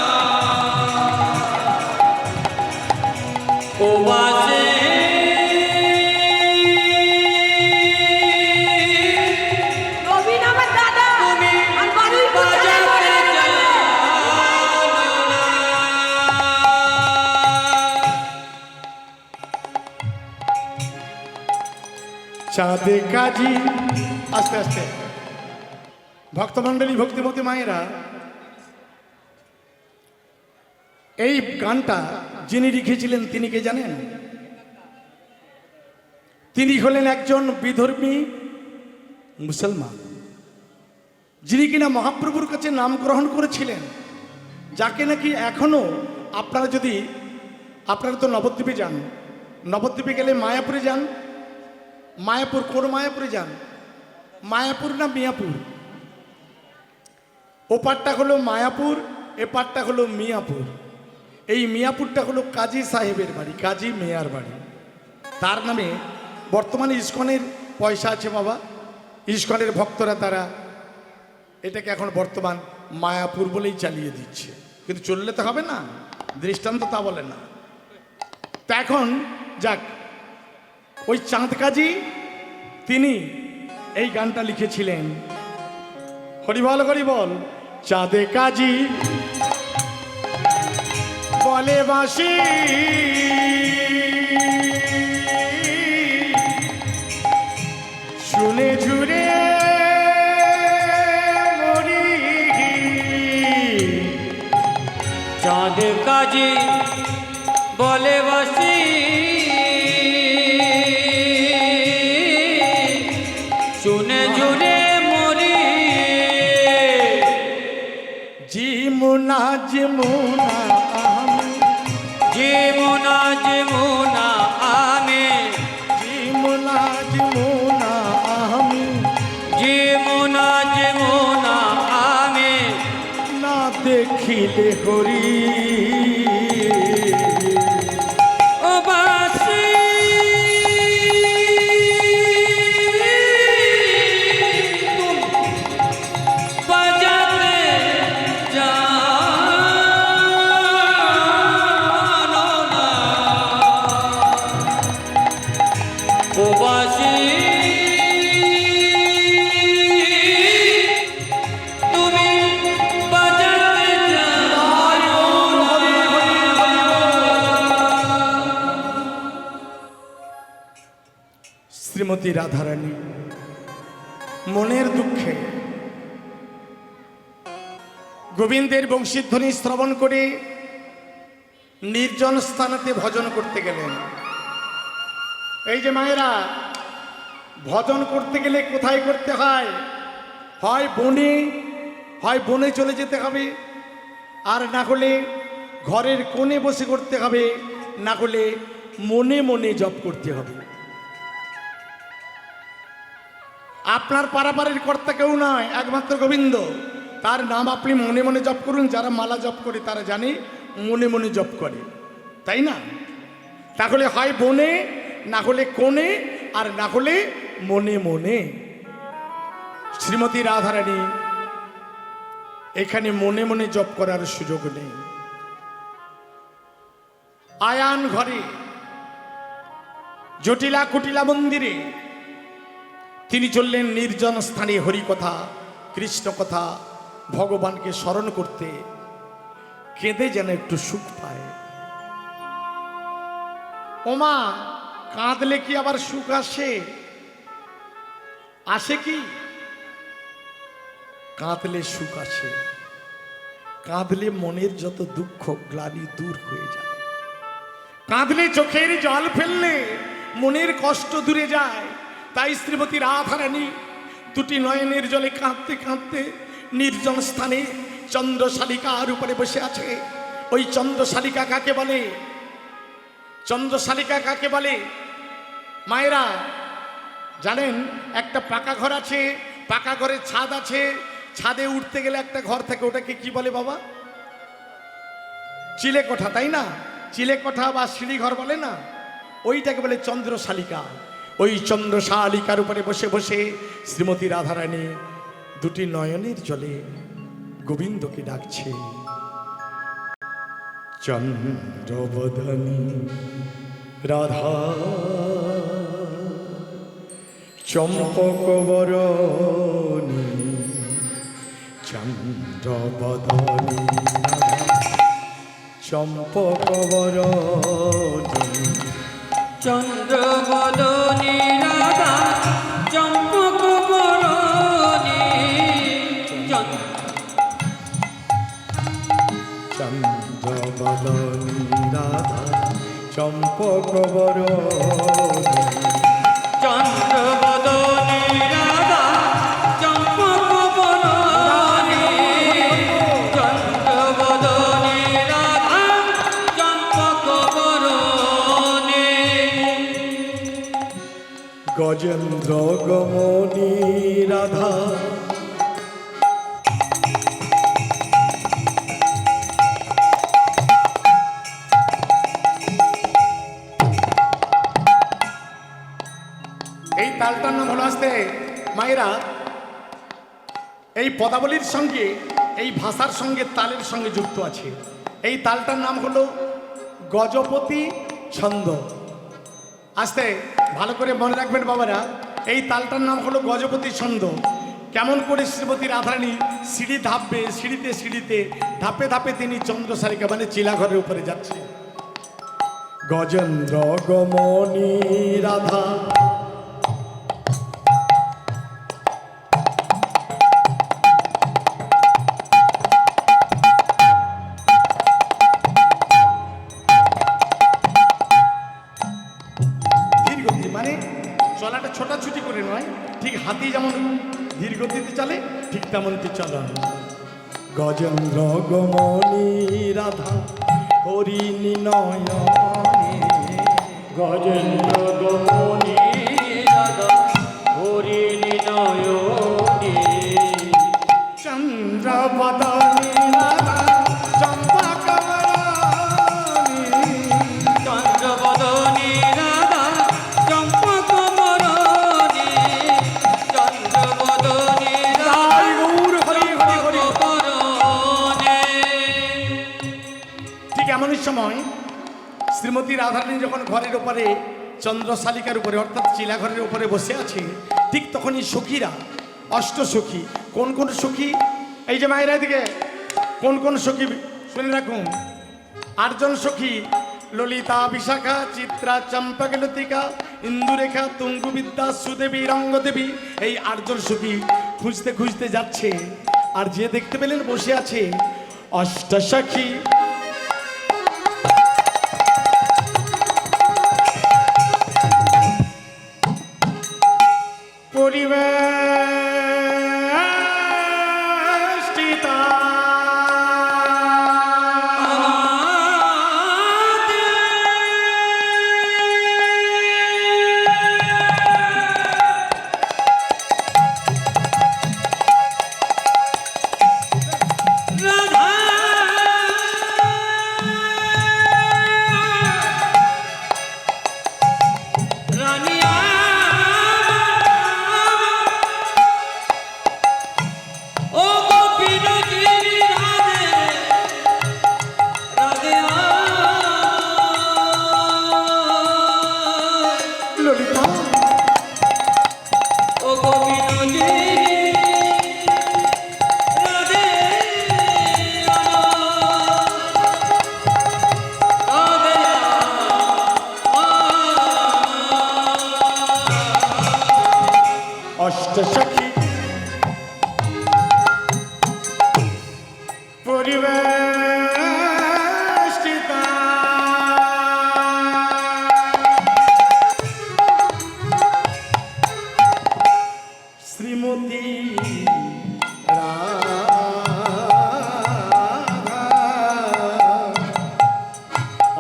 ও বাঁশি নবীন আমার দাদা তুমি আর বাড়ির বাজাতে জানো না। চাঁদে কাজী, আস্তে আস্তে ভক্তমণ্ডলী ভক্তিমতী মায়েরা, এই গানটা যিনি লিখেছিলেন তিনি কে জানেন? তিনি হলেন একজন বিধর্মী মুসলমান, যিনি কিনা মহাপ্রভুর কাছে নাম গ্রহণ করেছিলেন, যাকে নাকি এখনো আপনারা তো নবদ্বীপে যান, নবদ্বীপে গেলে মায়াপুরে যান, মায়াপুর, কোন মায়াপুরে যান? মায়াপুর না মিয়াপুর? ওপারটা হলো মায়াপুর, এপারটা হলো মিয়াপুর। এই মিয়াপুরটা হলো কাজী সাহেবের বাড়ি, কাজী মেয়ার বাড়ি। তার নামে বর্তমানে ইস্কনের পয়সা আছে বাবা, ইস্কনের ভক্তরা তারা এটাকে এখন বর্তমান মায়াপুর বলেই চালিয়ে দিচ্ছে। কিন্তু চললে তো হবে না, দৃষ্টান্ত তা বলে না। তা এখন যাক, ওই চাঁদ কাজী তিনি এই গানটা লিখেছিলেন। হরিবল হরিবল। চাঁদে কাজী বলে বাঁশি, শুনে ঝুরে মরি। চাঁদ কাজী বলে বাসি, শুনে জুড়ে মরি। জিমুনা জিমুনা আমি, জীবনা জীবনা আমি, জিমুনা জিমুনা আমি, জীবনা জীবনা আমি, না দেখিলে হরি। ও বাসি বাজাতে জানো না। ও বাসি তুমি বাজাতে জানো না। শ্রীমতী রাধারানী মনের দুঃখে গোবিন্দের বংশীধ্বনি শ্রবণ করে নির্জন স্থানেতে ভজন করতে গেলেন। এই যে মায়েরা, ভজন করতে গেলে কোথায় করতে হয়? হয় বনে, হয় বনে চলে যেতে হবে, আর না হলে ঘরের কোণে বসে করতে হবে, না হলে মনে মনে জপ করতে হবে। আপনার পারাপারের কর্তা কেউ নয়, একমাত্র গোবিন্দ। তার নাম আপনি মনে মনে জপ করুন। যারা মালা জপ করে তারা জানে মনে মনে জপ করে, তাই না? তাহলে হয় বনে, না হলে কোণে, আর না হলে মনে মনে। শ্রীমতী রাধারানী এখানে মনে মনে জপ করার সুযোগ নেই। আয়ান ঘরে, জটিলা কুটিলা মন্দিরে তিনি চললেন নির্জন স্থানে হরিকথা, কৃষ্ণ কথা, ভগবানকে স্মরণ করতে। কেঁদে যেন একটু সুখ পায়। ওমা, কাঁদলে কি আবার সুখ আসে? আসে কি? কাঁদলে সুখ আসে। কাঁদলে মনের যত দুঃখ গ্লানি দূর হয়ে যায়। কাঁদলে চোখের জল ফেললে মনের কষ্ট দূরে যায়। তাই শ্রীমতী রাধারানী দুটি নয়নের জলে কাঁদতে কাঁদতে নির্জন স্থানে চন্দ্রশালিকার উপরে বসে আছে। ওই চন্দ্রশালিকা কাকে বলে? চন্দ্রশালিকা কাকে বলে মায়েরা জানেন? একটা পাকা ঘর আছে, পাকা ঘরের ছাদ আছে, ছাদে উঠতে গেলে একটা ঘর থাকে, ওটাকে কি বলে বাবা? চিলে কোঠা, তাই না? চিলে কোঠা বা সিঁড়ি ঘর বলে না, ওইটাকে বলে চন্দ্রশালিকা। ওই চন্দ্রশালিকার উপরে বসে বসে শ্রীমতী রাধারানী দুটি নয়নের জলে গোবিন্দকে ডাকছে। চন্দ্রবদনী রাধা চম্পকবরণী, চন্দ্রবদনী রাধা চম্পকবরণী। চন্দ্রবদনী রাধা চম্পকবরণী, চন্দ্রবদনী রাধা চম্পকবরণী। চন্দ্রবদনী রাধা চম্পকবরণী, চন্দ্রবদনী রাধা চম্পকবরণী। গজ গজেন্দ্র গমনী রাধা এই তালটার নাম হলো আসতে মায়েরা এই পদাবলীর সঙ্গে এই ভাষার সঙ্গে তালের সঙ্গে যুক্ত আছে। এই তালটার নাম হলো গজপতি ছন্দ। আস্তে ভালো করে মনে রাখবেন বাবারা, এই তালটার নাম হলো গজপতি ছন্দ। কেমন করে শ্রীমতী রাধারানী সিঁড়ি ধাপবে, সিঁড়িতে সিঁড়িতে ধাপে ধাপে তিনি চন্দ্রসারিকা মানে চিলাঘরের উপরে যাচ্ছে। গজেন্দ্র গমনী রাধা মানে চলাটা ছোটাছুটি করে নয়, ঠিক হাতি যেমন ধীর গতিতে চলে ঠিক তেমনটি চলন। গজেন্দ্র গমনী রাধা হরিণী নয়নে গজেন্দ্র গমনী রাধা হরিণী নয়নে চন্দ্রবদনী রাধা চম্পা কমলানী চন্দ্রবদনী রাধা চম্পকবরণী চন্দ্রবদনী রাধা গৌর হরি হরি হরি। চম্পকবরণী। ঠিক এমনই সময় শ্রীমতী রাধারানী যখন ঘরের উপরে চন্দ্রশালিকার উপরে অর্থাৎ চিলাঘরের উপরে বসে আছে, ঠিক তখনই সখীরা অষ্টসখী কোন কোন সখী, এই যে মায়েরা দিকে কোন কোন সখী শুনে রাখুন। 8 জন সখী ললিতা বিশাখা চিত্রা চম্পক লতিকা ইন্দুরেখা তুঙ্গুবিদ্যা সুদেবী রঙ্গদেবী, এই 8 জন সখী খুঁজতে খুঁজতে যাচ্ছে। আর যে দেখতে পেলেন বসে আছে অষ্টসখী। পরিবেষ্টিতা রাধা রানিয়া ও গোপীনগিরি রাধে রাধে ললিতা ও গোপীনগিরি রাধে রাধে অষ্টসখী পরিবেষ্টিতা শ্রীমতী রাধা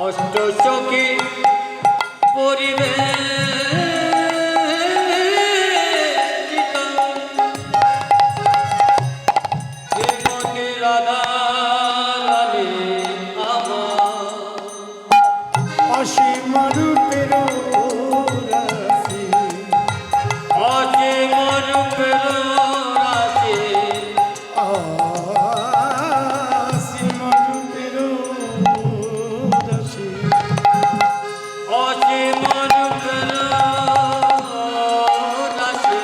অষ্টসখী পরিবেষ্টিত শ্রীমতী রাধা রানী আমার অসীম রূপের রাশি অসীম রূপের রাশি অসীম রূপের রাশি অসীম রূপের রাশি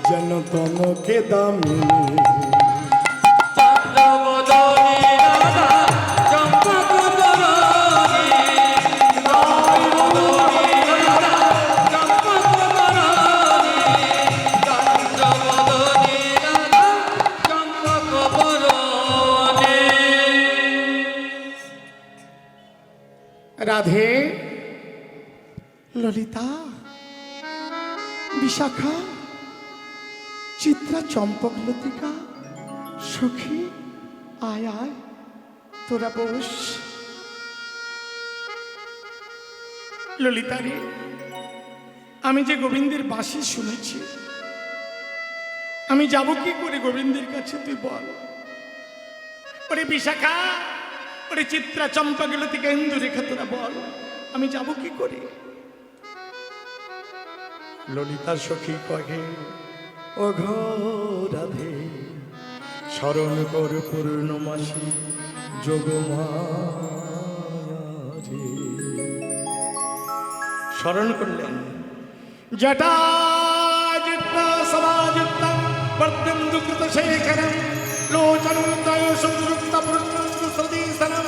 যেন তমকে দামিনী চন্দ্রবদনী রাধা চম্পকবরণী চন্দ্রবদনী রাধা চম্পকবরণী চন্দ্রবদনী রাধা চম্পকবরণী। রাধে ললিতা বিশাখা চিত্রা চম্পক লতিকা সখী আয় আয় তোরা বস। ললিতা রে আমি যে গোবিন্দের বাঁশি শুনেছি, আমি যাব কি করে গোবিন্দের কাছে, তুই বল। ওরে বিশাখা, ওরে চিত্রা, চম্পা, গেলতি, কেন্দু রেখা, তোরা বল আমি যাব কি করে। ললিতা সখী কহে, ও ঘো রাধে, স্মরণ কর পূর্ণমাসী যোগমায়া রে। স্মরণ করলেন জটা জিত্তা সমাজিত্তা বর্তেন্দু কৃত শেখরম লোচনোদয় সুযুক্ত পুরুষন্তু সদীসনম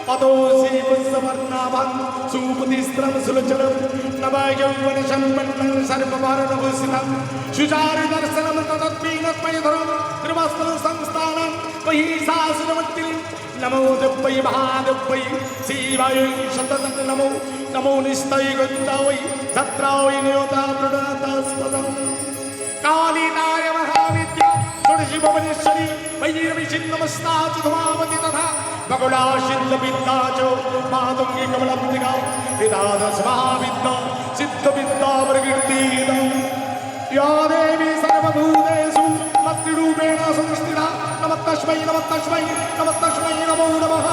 পদোসি পুষ্পবর্ণাভং সুপতিস্ত্রম সুলোচনম নব যৌবন সম্পন্নং সর্বভারণভূষিতম সুচারি দর্শনম তদত্পীনত্ময়ধরম ত্রিవస్త్ర సంస్థానం మహిషాసురమర్దిని నమో దివ్వై మహాదివ్వై శివాయ శతదం నమో నమో నిస్తై గంధావై సత్రావై నియోతా ప్రదాతాస్పదం కాళీనాయ మహావిద్య షోడశి భువనేశ్వరి వైరవి చిన్నమస్తాచ ధుమావతి తథా బగుళా సిద్ధ విద్యా చ మాతంగి కమలంబికా విదాదశ మహావిద్యా సిద్ధ విద్యా ప్రకీర్తితం యా దేవి సర్వభూతేషు మత్రూపేణ సంస్థితా నమస్తస్మై నమస్తస్మై నమస్తస్మై నమో నమః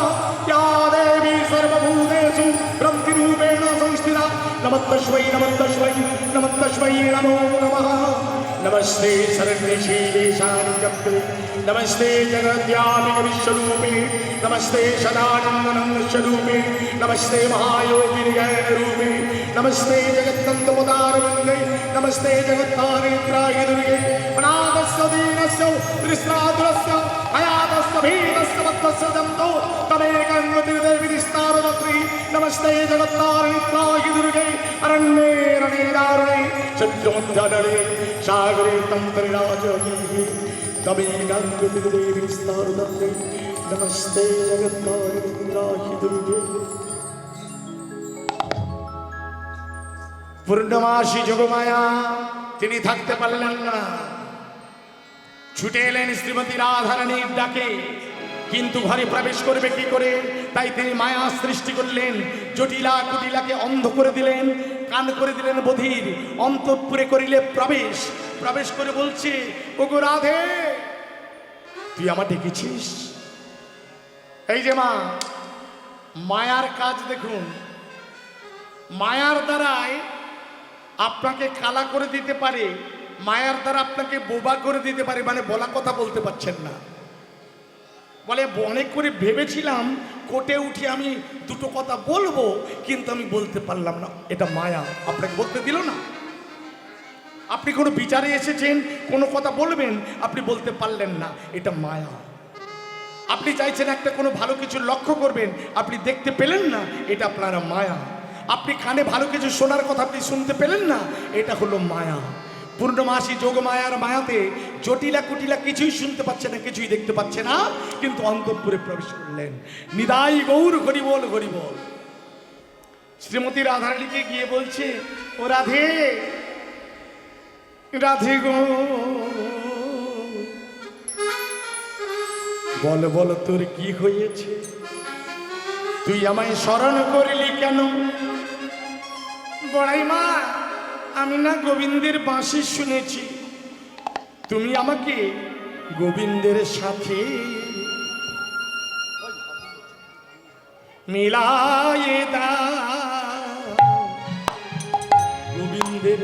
యా దేవి సర్వభూతేషు బ్రహ్మరూపేణ సంస్థితా నమస్తస్మై నమస్తస్మై నమస్తస్మై నమో నమః నమస్తే శరణ్యశీలేశానికప్తే నమస్తే జగద్వ్యాపిక విశ్వరూపే నమస్తే సదానందనందస్వరూపే నమస్తే మహాయోగిని రూపే నమస్తే జగత్తంతముదారవందే నమస్తే జగత్తారిత్రాయ దుర్గే అనాథస్య దీనస్య త్రిస్రాదురస్య అయాతస్య భీతస్య భక్తస్య దంతో తమేకం దేవి విస్తారదత్రి నమస్తే జగత్తారిత్రాయ దుర్గే అరణ్యే రణే దారుణే శత్రుమధ్యదళే సాగరే తంత్రిరాజీ తమేకం దేవి విస్తారదత్రి నమస్తే జగత్తారిత్రాయ దుర్గే। পূর্ণমাসী যোগমায়া তিনি থাকতে পারলেন না, ছুটে এলেন শ্রীমতী রাধারানীর ডাকে, কিন্তু ঘরে প্রবেশ করবে কি করে, তাই তিনি মায়া সৃষ্টি করলেন। জটিলা কুটিলাকে অন্ধ করে দিলেন, কান করে দিলেন বধির, অন্তঃপুরে করিলে প্রবেশ। প্রবেশ করে বলছে, ওগো রাধে, তুই আমার ডেকেছিস? এই যে মা, মায়ার কাজ দেখুন, মায়ার দ্বারায় আপনাকে কালা করে দিতে পারে, মায়ার দ্বারা আপনাকে বোবা করে দিতে পারে, মানে বলা কথা বলতে পারছেন না। বলে অনেক করে ভেবেছিলাম কোর্টে উঠে আমি দুটো কথা বলবো, কিন্তু আমি বলতে পারলাম না, এটা মায়া আপনাকে বলতে দিল না। আপনি কোনো বিচারে এসেছেন, কোনো কথা বলবেন, আপনি বলতে পারলেন না, এটা মায়া। আপনি চাইছেন একটা কোনো ভালো কিছু লক্ষ্য করবেন, আপনি দেখতে পেলেন না, এটা আপনার মায়া। আপনি কানে ভালো কিছু শোনার কথা আপনি শুনতে পেলেন না, এটা হলো মায়া। পূর্ণমাসী যোগমায়ার মায়াতে জটিলা কুটিলা কিছুই শুনতে পাচ্ছে না, কিছুই দেখতে পাচ্ছে না, কিন্তু অন্তঃপুরে প্রবেশ করলেন। নিদাই গৌর হরি বল হরি বল। শ্রীমতী রাধারানীকে গিয়ে বলছে, ও রাধে, রাধে গো, বল বল তোর কি হয়েছে, তুই আমায় স্মরণ করলি কেন? বড়াই মা, আমি না গোবিন্দের বাঁশি শুনেছি, তুমি আমাকে গোবিন্দের সাথে মিলায়ে দাও, গোবিন্দের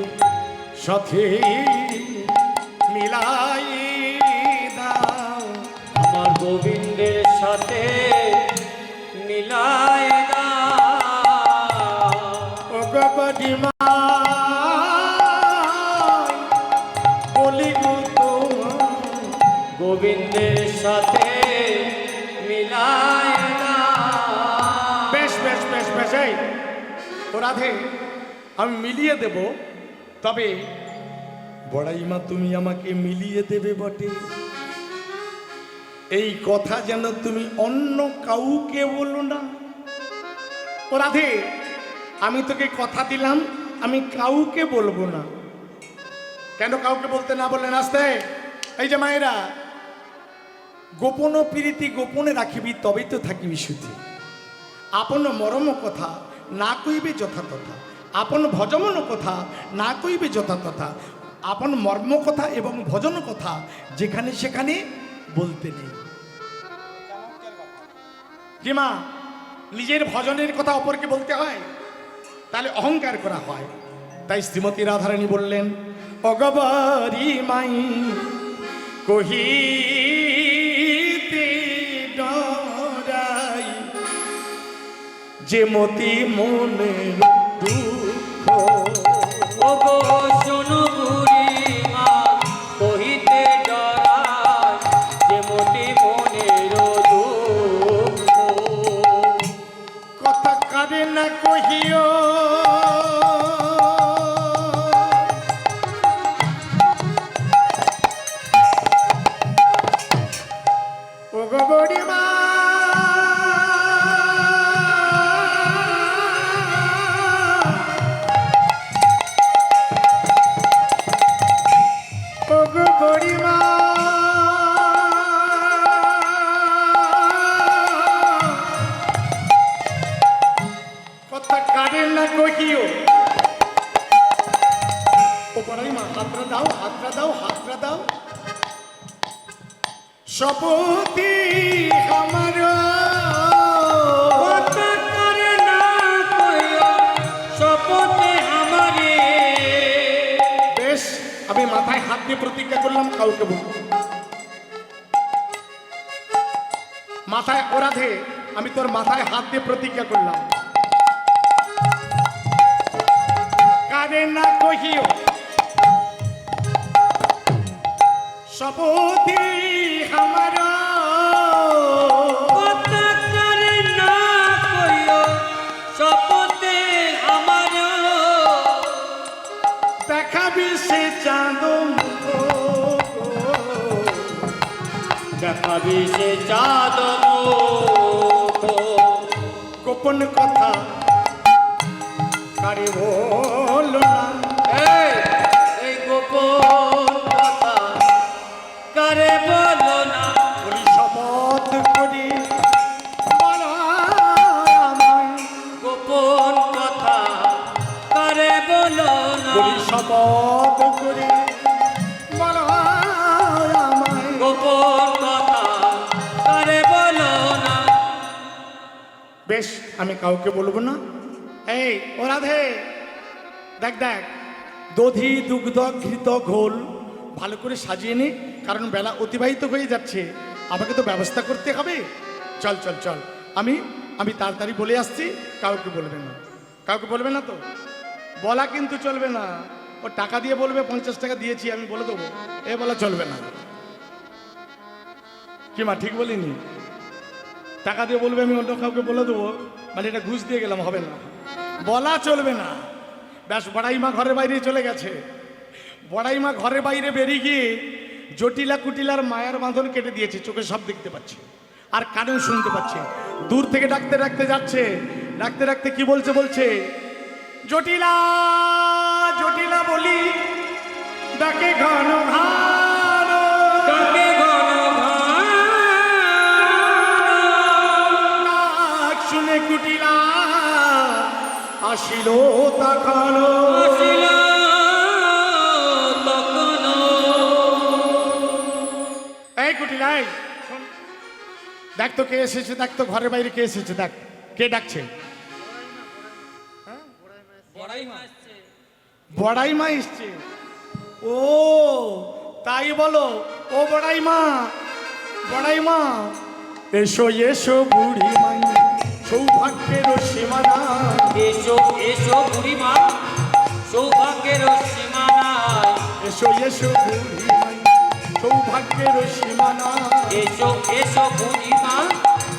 সাথে মিলায়ে দাও, আমার গোবিন্দের সাথে মিলায় দাও। ও গোপী মা বলি গো তোমায়, গোবিন্দের সাথে মিলায় দাও। বেশ বেশ বেশ বেশ, এই ও রাধে, আমি মিলিয়ে দেব, তবে বড়াইমা তুমি আমাকে মিলিয়ে দেবে বটে, এই কথা যেন তুমি অন্য কাউকে বলো না। ও রাধে, আমি তোকে কথা দিলাম, আমি কাউকে বলবো না। কেন কাউকে বলতে না বললেন? আসতে, এই যে মায়েরা, গোপন প্রীতি গোপনে রাখিবি, তবেই তো থাকিবি সুখী। আপন মরম কথা না কইবে যথা তথা, আপন ভজমন কথা না কইবে যথা তথা। আপন মর্ম কথা এবং ভজন কথা যেখানে সেখানে বলতে নেই। কি মা, নিজের ভজনের কথা অপরকে বলতে হয়, তাহলে অহংকার করা হয়। তাই শ্রীমতী রাধারানী বললেন, অগবারি মাই কহিতে ডরাই, যে মতি মনের দুঃখ। ওগো শোনো বুড়িমা, কহিতে ডরাই, যে মতি মনের দুঃখ। কথা কারে না কহিও, ওগো বুড়িমা, ওগো বুড়িমা, কথা কারে না কহিও। ও বুড়িমা, হাতটা দাও, হাতটা দাও, হাতটা দাও। শপথি আমার কথা করে না কইও, শপথে আমারে। বেশ, আমি মাথায় হাত দিয়ে প্রতিজ্ঞা করলাম, কাউকে বলবো না। মাথায় অরাধে আমি তোর মাথায় হাত দিয়ে প্রতিজ্ঞা করলাম, কারে না কহিও। শপথি আমার কথা করে না কইও, শপথে আমারে। দেখাবি সে চাঁদ মুখ, দেখাবি সে চাঁদ মুখ। গোপন কথা কারে বলো না। এই এই গোপন কথা কারে বলো না। বলি শপথ করি বলো আমায়, গোপন কথা কারে বলো না। বলি শপথ করি বলো আমায়। গোপন কথা কারে বলো না। বেশ, আমি কাউকে বলবো না। এই ও রাধে, দেখ দেখ, দধি দুগ্ধ ঘৃত ঘোল ভালো করে সাজিয়ে নে, কারণ বেলা অতিবাহিত হয়ে যাচ্ছে, আমাকে তো ব্যবস্থা করতে হবে। চল চল চল, আমি আমি তাড়াতাড়ি বলে আসছি, কাউকে বলবে না, কাউকে বলবে না তো। বলা কিন্তু চলবে না, ও টাকা দিয়ে বলবে 50 টাকা দিয়েছি আমি বলে দেবো, এ বলা চলবে না। কি মা, ঠিক বলিনি? টাকা দিয়ে বলবে আমি অন্য কাউকে বলে দেবো, মানে এটা ঘুষ দিয়ে গেলাম, হবে না, বলা চলবে না। ব্যাস, বড়াই মা ঘরের বাইরে চলে গেছে। বড়াই মা ঘরের বাইরে বেরিয়ে গিয়ে জটিলা কুটিলার মায়ার বাঁধন কেটে দিয়েছে, চোখে সব দেখতে পাচ্ছে আর কানেও শুনতে পাচ্ছে। দূর থেকে ডাকতে ডাকতে যাচ্ছে, ডাকতে ডাকতে কি বলছে, বলছে জটিলা জটিলা বলি, ডাকে ঘন ঘন, ডাকে ঘন ঘন, ডাক শুনে কুটিলা আসিল তখন, আসিল তখন। এই কুটিলা, এই শোন, দেখ তো কে এসেছে, দেখ তো ঘরের বাইরে কে এসেছে, দেখ কে ডাকছে। বড়াই মাসছে। বড়াই মা এসছে। ও তাই বলো, ও বড়াই মা, বড়াই মা, এসো এসো বুড়ি মাই, সৌভাগ্যের সীমানা। এসো এসো বুড়িমা, সৌভাগ্যের সীমা নাই। এসো এসো বুড়ি মাই, সৌভাগ্যের সীমানা। এসো এসো বুড়িমা,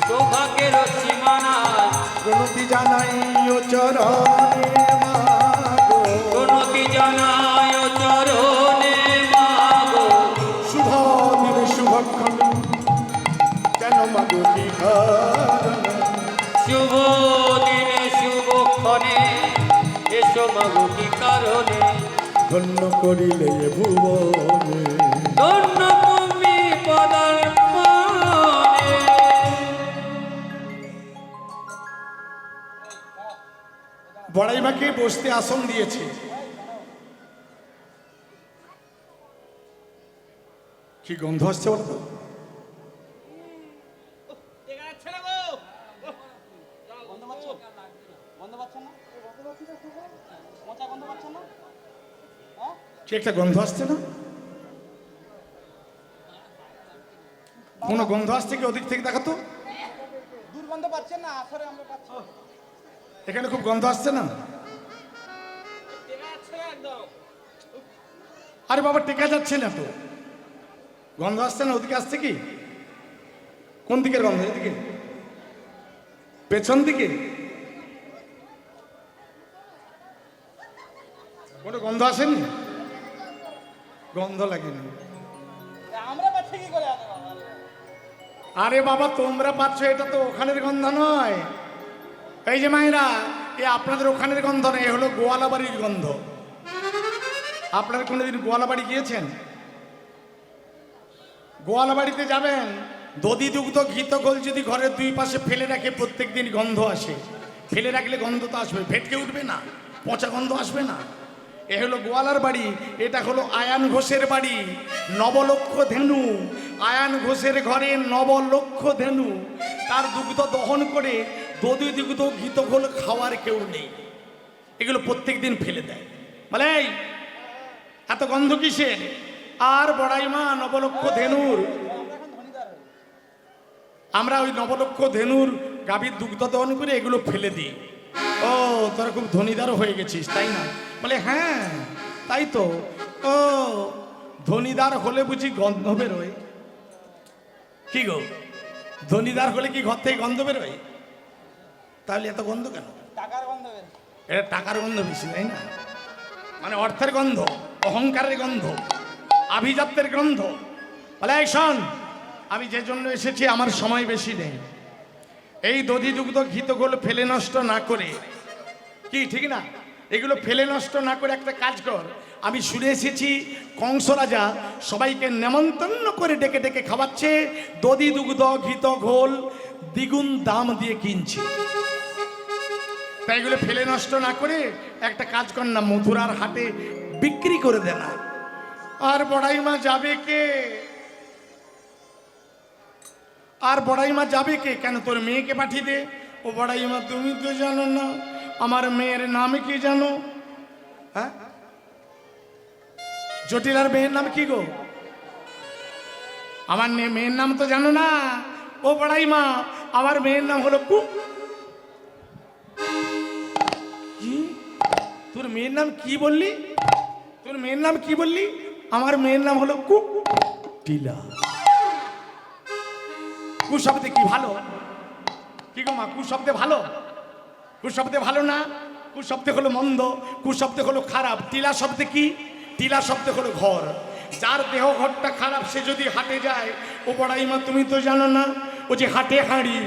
সৌভাগ্যের সীমা নাই। প্রণতি জানাই ও চরণে মাগো, প্রণতি জানায় চরণে মাগো। শুভ দিনে শুভক্ষণ কেন মাগো কি কারণে। শুভ দিনে শুভক্ষণে এসো মাগো কি কারণে। ধন্য করিলে এ ভুবনে, ধন্য তুমি পদার্পণে। বড়াইমাকে বসতে আসন দিয়েছে। কি গন্ধ আসছে বলতো? কি একটা গন্ধ আসছে না? কোনো গন্ধ আসছে কি? ওদিক থেকে দেখাতো। দুর্গন্ধ পাচ্ছেন না? আসরে আমরা পাচ্ছি। এখানে খুব গন্ধ আসছে না? আরে বাবা, টেকা যাচ্ছে না তো, গন্ধ আসছে না। ওদিকে আসছে কি? কোন দিকের গন্ধ? এদিকে, পেছন দিকে কোনো গন্ধ আসেনি? গন্ধ লাগেনি। আমরা পাচ্ছি কি করে? আরে বাবা, তোমরা পাচ্ছ, এটা তো ওখানের গন্ধ নয়। এই যে মায়েরা, এ আপনাদের ওখানের গন্ধ নয়, এ হলো গোয়ালা বাড়ির গন্ধ। আপনারা কোনোদিন গোয়ালা বাড়ি গিয়েছেন? গোয়ালা বাড়িতে যাবেন, দধি দুগ্ধ ঘিত গোল যদি ঘরের দুই পাশে ফেলে রাখে, প্রত্যেক দিন গন্ধ আসে। ফেলে রাখলে গন্ধ তো আসবে, ভেটকে উঠবে না, পচা গন্ধ আসবে না। এ হলো গোয়ালার বাড়ি। এটা হলো আয়ান ঘোষের বাড়ি, নবলক্ষ ধেনু। আয়ান ঘোষের ঘরে নবলক্ষ ধেনু, তার দুগ্ধ দহন করে দধি দুগ্ধ ঘিত গোল খাওয়ার কেউ নেই। এগুলো প্রত্যেক দিন ফেলে দেয়। বলে এই এত গন্ধ কিসের? আর বড়াইমা নবলক্ষ ধেনুর, আমরা ওই নবলক্ষ ধেনুর গাভীর দুগ্ধ দহন করে এগুলো ফেলে দিই। ও, তোরা খুব ধনীদার হয়ে গেছিস তাই না? বলে হ্যাঁ তাই তো। ও, ধনীদার হলে বুঝি গন্ধ বেরোয়? কি গো, ধনীদার হলে কি ঘর থেকে গন্ধ বেরোয়? তাহলে এত গন্ধ কেন? টাকার গন্ধ বের। এটা টাকার গন্ধ বেশি, তাই না? মানে অর্থের গন্ধ, অহংকারের গন্ধ, আভিজাত্যের গন্ধ। বলে এই শোন, আমি যে জন্য এসেছি, আমার সময় বেশি নেই। এই দধি দুগ্ধ ঘিতগুলো ফেলে নষ্ট না করে, কি ঠিক না, এগুলো ফেলে নষ্ট না করে একটা কাজ কর। আমি শুনে এসেছি কংস রাজা সবাইকে নেমন্তন্ন করে ডেকে ডেকে খাওয়াচ্ছে, দধি দুগ্ধ ঘিত ঘোল দ্বিগুণ দাম দিয়ে কিনছে। তাই এগুলো ফেলে নষ্ট না করে একটা কাজ কর না, মথুরার হাটে বিক্রি করে দে না। আর বড়াইমা যাবে কে? আর বড়াইমা যাবে কে? কেন, তোর মেয়েকে পাঠিয়ে দে। ও বড়াইমা, তুমি তো জানো না আমার মেয়ের নাম কি জানো? হ্যাঁ, জটিলার মেয়ের নাম কি গো? আমার মেয়ের নাম তো জানো না? ও বড়াইমা, আমার মেয়ের নাম হলো কু। কি? তোর মেয়ের নাম কি বললি? তোর মেয়ের নাম কি বললি? আমার মেয়ের নাম হলো কু টিলা। কু শব্দে কি ভালো? কি গো মা, কু শব্দে ভালো? কু শব্দে ভালো না, কু শব্দে হলো মন্দ, কু শব্দে হলো খারাপ। টিলা শব্দে কি? টিলা শব্দে হলো ঘর। যার দেহ ঘরটা খারাপ, সে যদি হাটে যায়, ও বড়াইমা তুমি তো জানো না, ও যে হাটে হাঁড়ি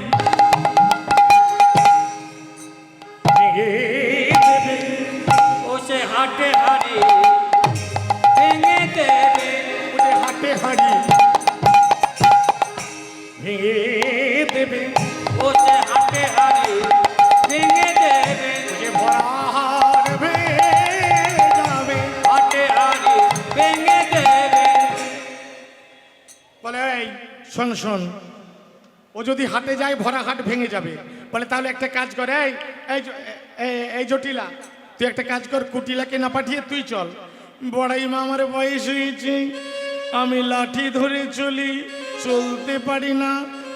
ও সে হাটে হাড়ি ভেঙে দেবে, ও যে হাটে হাঁড়ি ভেঙে দেবে, ও সে হাটে হাড়ি ভেঙে দেবে, ও যে ভরার ভেঙে যাবে। হাটে হাড়ি ভেঙে দেবে। বলে এই শোন শোন, ও যদি হাটে যায় ভরা হাট ভেঙে যাবে। বলে তাহলে একটা কাজ কর, এই জটিলা, তুই একটা কাজ কর, কুটিলাকে না পাঠিয়ে তুই চল। বড়াইমা, আমার বয়স হয়েছে, আমি লাঠি ধরে চলি, চলতে পারি না,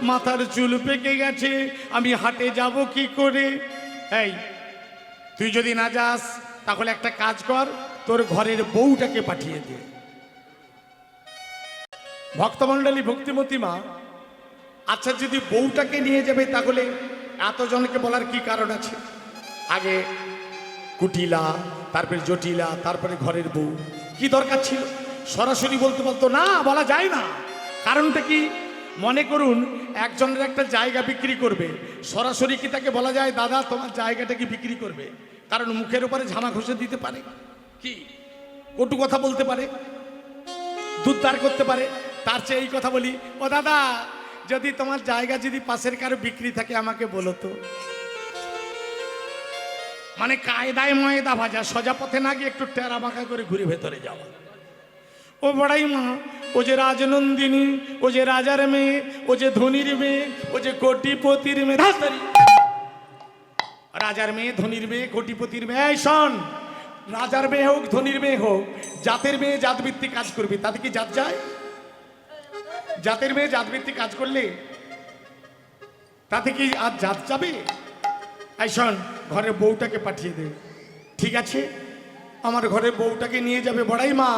মাথার চুল পেকে গেছে, আমি হাটে যাব কি করে? এই তুই যদি না যাস, তাহলে একটা কাজ কর, তোর ঘরের বউটাকে পাঠিয়ে দে। ভক্তমণ্ডলী, ভক্তিমতী মা, আচ্ছা যদি বউটাকে নিয়ে যাবে, তাহলে এতজনকে বলার কি কারণ আছে? আগে কুটিলা, তারপরে জটিলা, তারপরে ঘরের বউ, কি দরকার ছিল? সরাসরি বলতে বলতো না, বলা যায় না। কারণটা কি? মনে করুন একজনের একটা জায়গা বিক্রি করবে, সরাসরি কি তাকে বলা যায় দাদা তোমার জায়গাটা কি বিক্রি করবে? কারণ মুখের উপরে ঝামা ঘষে দিতে পারে, কি কটু কথা বলতে পারে, দুধ দাঁড় করতে পারে। তার চেয়ে এই কথা বলি, ও দাদা, যদি তোমার জায়গা যদি পাশের কারো বিক্রি থাকে আমাকে বলো তো। মানে কায়দায় ময়দা ভাজা, সোজা পথে না গিয়ে একটু টেরা বাঁকা করে ঘুরে ভেতরে যাওয়া। ও বড়াই মা, ও যে রাজনন্দিনী, ও যে রাজার মেয়ে, ও যে ধনির মেয়ে, ও যে কোটিপতির মেয়ে। ধাত্তারি। রাজার মেয়ে, ধনির মেয়ে, কোটিপতির মেয়ে। এই শোন, রাজার মেয়ে হোক ধনির মেয়ে হোক, জাতের মেয়ে জাতভিত্তিক কাজ করবি, তাতে কি জাত যায়? জাতের মেয়ে জাতভিত্তিক কাজ করলে তাতে কি আর জাত যাবে? এই শোন, ঘরের বউটাকে পাঠিয়ে দে। ঠিক আছে, আমার ঘরের বউটাকে নিয়ে যাবে বড়াই মা।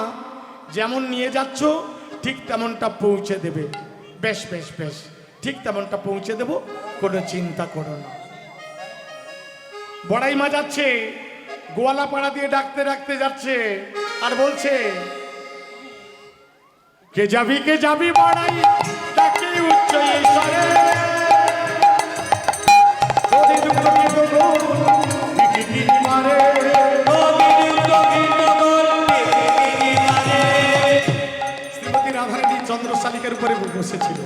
যেমন নিয়ে যাচ্ছ ঠিক তেমনটা পৌঁছে দেবে। বেশ বেশ বেশ, ঠিক তেমনটা পৌঁছে দেব, কোনো চিন্তা করো না। বড়াই মা যাচ্ছে, গোয়ালা পাড়া দিয়ে ডাকতে ডাকতে যাচ্ছে আর বলছে, কে যাবি বড়াই, ডাকে উচ্চ এই স্বরে। ওরে দুঃখ কি বলবো, বিকিনি মারে। শ্রীমতী রাধারানী চন্দ্রশালিকার উপরে বসেছিল,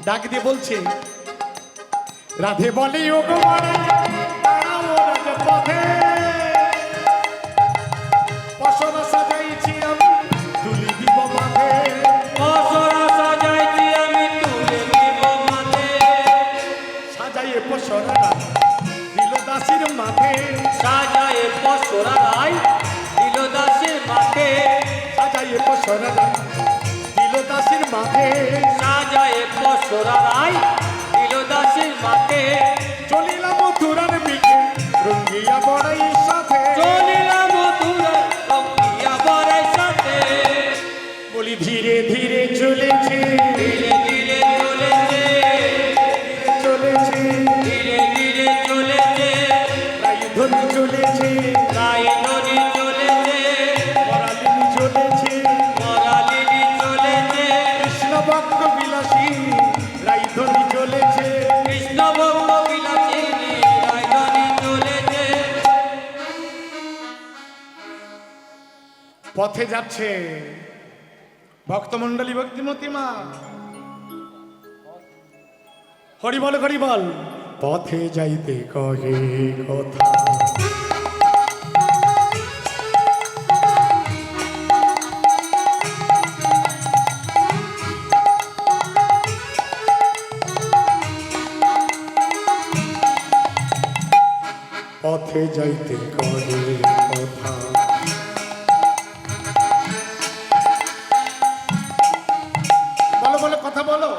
ডাক দিয়ে বলছে, রাধে বলে ও গো বড়াই, দাঁড়াও রাজপথে। পশরা সাজাইছি আমি, তুলি দিব মাঠে। পশরা সাজাইছি আমি, তুলে দিব মাঠে। সাজাইয়ে পশরা দিল দাসির মাঠে। সাজায়ে পশরা রাই দিল দাসের মাঠে। সাজাইয়ে পশরা দিল দাসির মাঠে। সাজায়ে পশরা রাই দিল দাসের মাঠে। চলিলাম মথুরার দিকে, রঙ্গিয়া বড়াইয়ের সাথে। চলিলাম মথুরা রঙ্গিয়া বড়াইয়ের সাথে। বলি ধীরে ধীরে চলেছে, ধীরে ধীরে চলেছে, চলেছে ধীরে ধীরে চলেছে। রায়ধনী চলেছে, রায়ধনী চলেছে, পরালিনী চলেছে, মরালিনী চলেছে। কৃষ্ণ ভক্ত বিলাসী রায়ধনী চলেছে। কৃষ্ণ ভক্ত বিলাসিনী রায়ধনী চলেছে। পথে যাচ্ছে ভক্তমণ্ডলী, ভক্তিমতী মা। হরি বল হরি বল। পথে যাইতে কহে কথা, পথে যাইতে কহে কথা। বলো বলো, কথা বলো।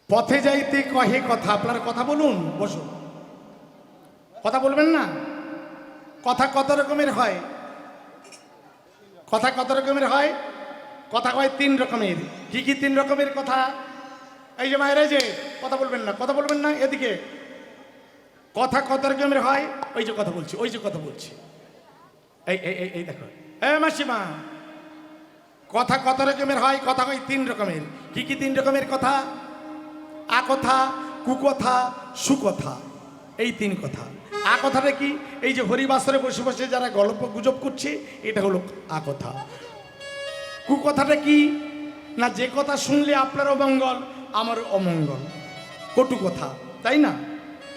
পথে যাইতে কহে কথা। আপনারা কথা বলুন, বসুন। কথা বলবেন না? কথা কত রকমের হয়? কথা কত রকমের হয়? কথা হয় 3 রকমের। কি কি 3 রকমের কথা? এই যে মায়ের, এই যে কথা বলবেন না, কথা বলবেন না, এদিকে। কথা কত রকমের হয়? ওই যে কথা বলছি, ওই যে কথা বলছি। এই এই এই দেখো, মাসিমা, কথা কত রকমের হয়? কথা হয় 3 রকমের। কি কি 3 রকমের কথা? আ কথা, কুকথা, সুকথা। এই 3 কথা। আ কথাটা কি? এই যে হরিবাসরে বসে বসে যারা গল্প গুজব করছে, এটা হলো আ কথা। কুকথাটা কি? না, যে কথা শুনলে আপনারও মঙ্গল, আমারও অমঙ্গল, কটু কথা, তাই না?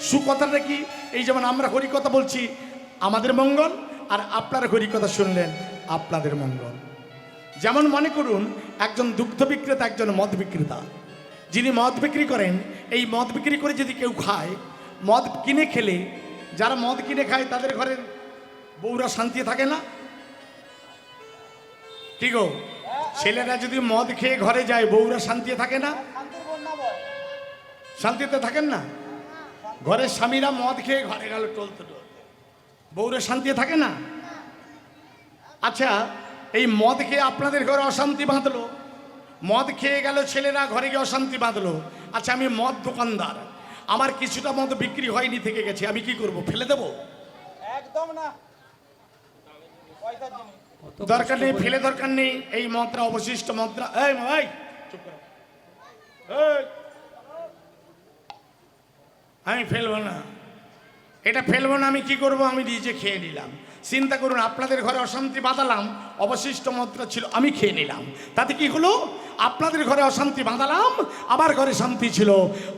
সুকথাটা কি? এই যেমন আমরা হরিকথা বলছি, আমাদের মঙ্গল, আর আপনারা হরিকথা শুনলেন, আপনাদের মঙ্গল। যেমন মনে করুন, একজন দুগ্ধ বিক্রেতা, একজন মদ বিক্রেতা, যিনি মদ বিক্রি করেন, এই মদ বিক্রি করে যদি কেউ খায়, মদ কিনে খেলে, যারা মদ কিনে খায় তাদের ঘরের বউরা শান্তি থাকে না? কি গো, ছেলেরা যদি মদ খেয়ে ঘরে যায়, বউরা শান্তি থাকে না? শান্তির বন্যা বয়। শান্তিতে থাকেন না? ঘরের স্বামীরা মদ খেয়ে ঘরে গেল টলতে টলতে, বউরা শান্তি থাকে না? আচ্ছা, এই মদ খেয়ে আপনাদের ঘরে অশান্তি বাঁধলো, মদ খেয়ে গেল ছেলেরা, ঘরে গিয়ে অশান্তি বাঁধলো। আচ্ছা, আমি মদ দোকানদার, আমার কিছুটা মদ বিক্রি হয়নি, থেকে গেছে, আমি কি করব? ফেলে দেব? একদম না, পয়সার জিনিস। দরকার নেই, ফেলে দরকার নেই। এই মদটা অবশিষ্ট মদটা, এই ভাই চুপ করো, এই, আমি ফেলবো না, এটা ফেলবো না। আমি কি করব? আমি নিজে খেয়ে নিলাম। চিন্তা করুন, আপনাদের ঘরে অশান্তি বাঁধালাম, অবশিষ্ট মদটা ছিল, আমি খেয়ে নিলাম। তাতে কি হলো? আপনাদের ঘরে অশান্তি বাঁধালাম, আমার ঘরে শান্তি ছিল,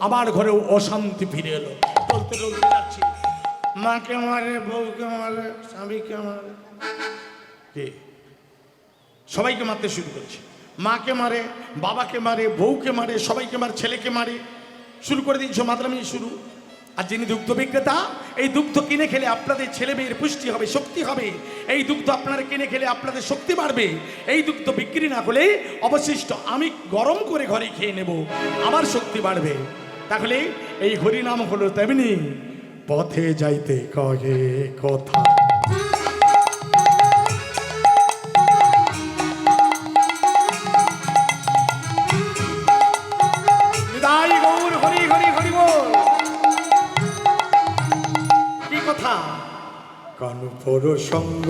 আমার ঘরেও অশান্তি ফিরে এলো। চলতে চলতে যাচ্ছি, মাকে মারে, বউকে মারে, স্বামীকে মারে, কে সবাইকে মারতে শুরু করছে। মাকে মারে, বাবাকে মারে, বউকে মারে, সবাইকে মারে, ছেলেকে মারে, শুরু করে দিয়েছ মাতলামি শুরু। আর যিনি দুগ্ধ বিক্রেতা, এই দুগ্ধ কিনে খেলে আপনাদের ছেলে মেয়ের পুষ্টি হবে, শক্তি হবে। এই দুগ্ধ আপনারা কিনে খেলে আপনাদের শক্তি বাড়বে। এই দুগ্ধ বিক্রি না হলে অবশিষ্ট আমি গরম করে ঘরে খেয়ে নেব, আমার শক্তি বাড়বে। তাহলে এই হরিনাম হলো তেমনি পথে যাইতে কহে কথা। নিতাই গৌর হরি হরি হরি বল। কি কথা? কানুপর সঙ্গ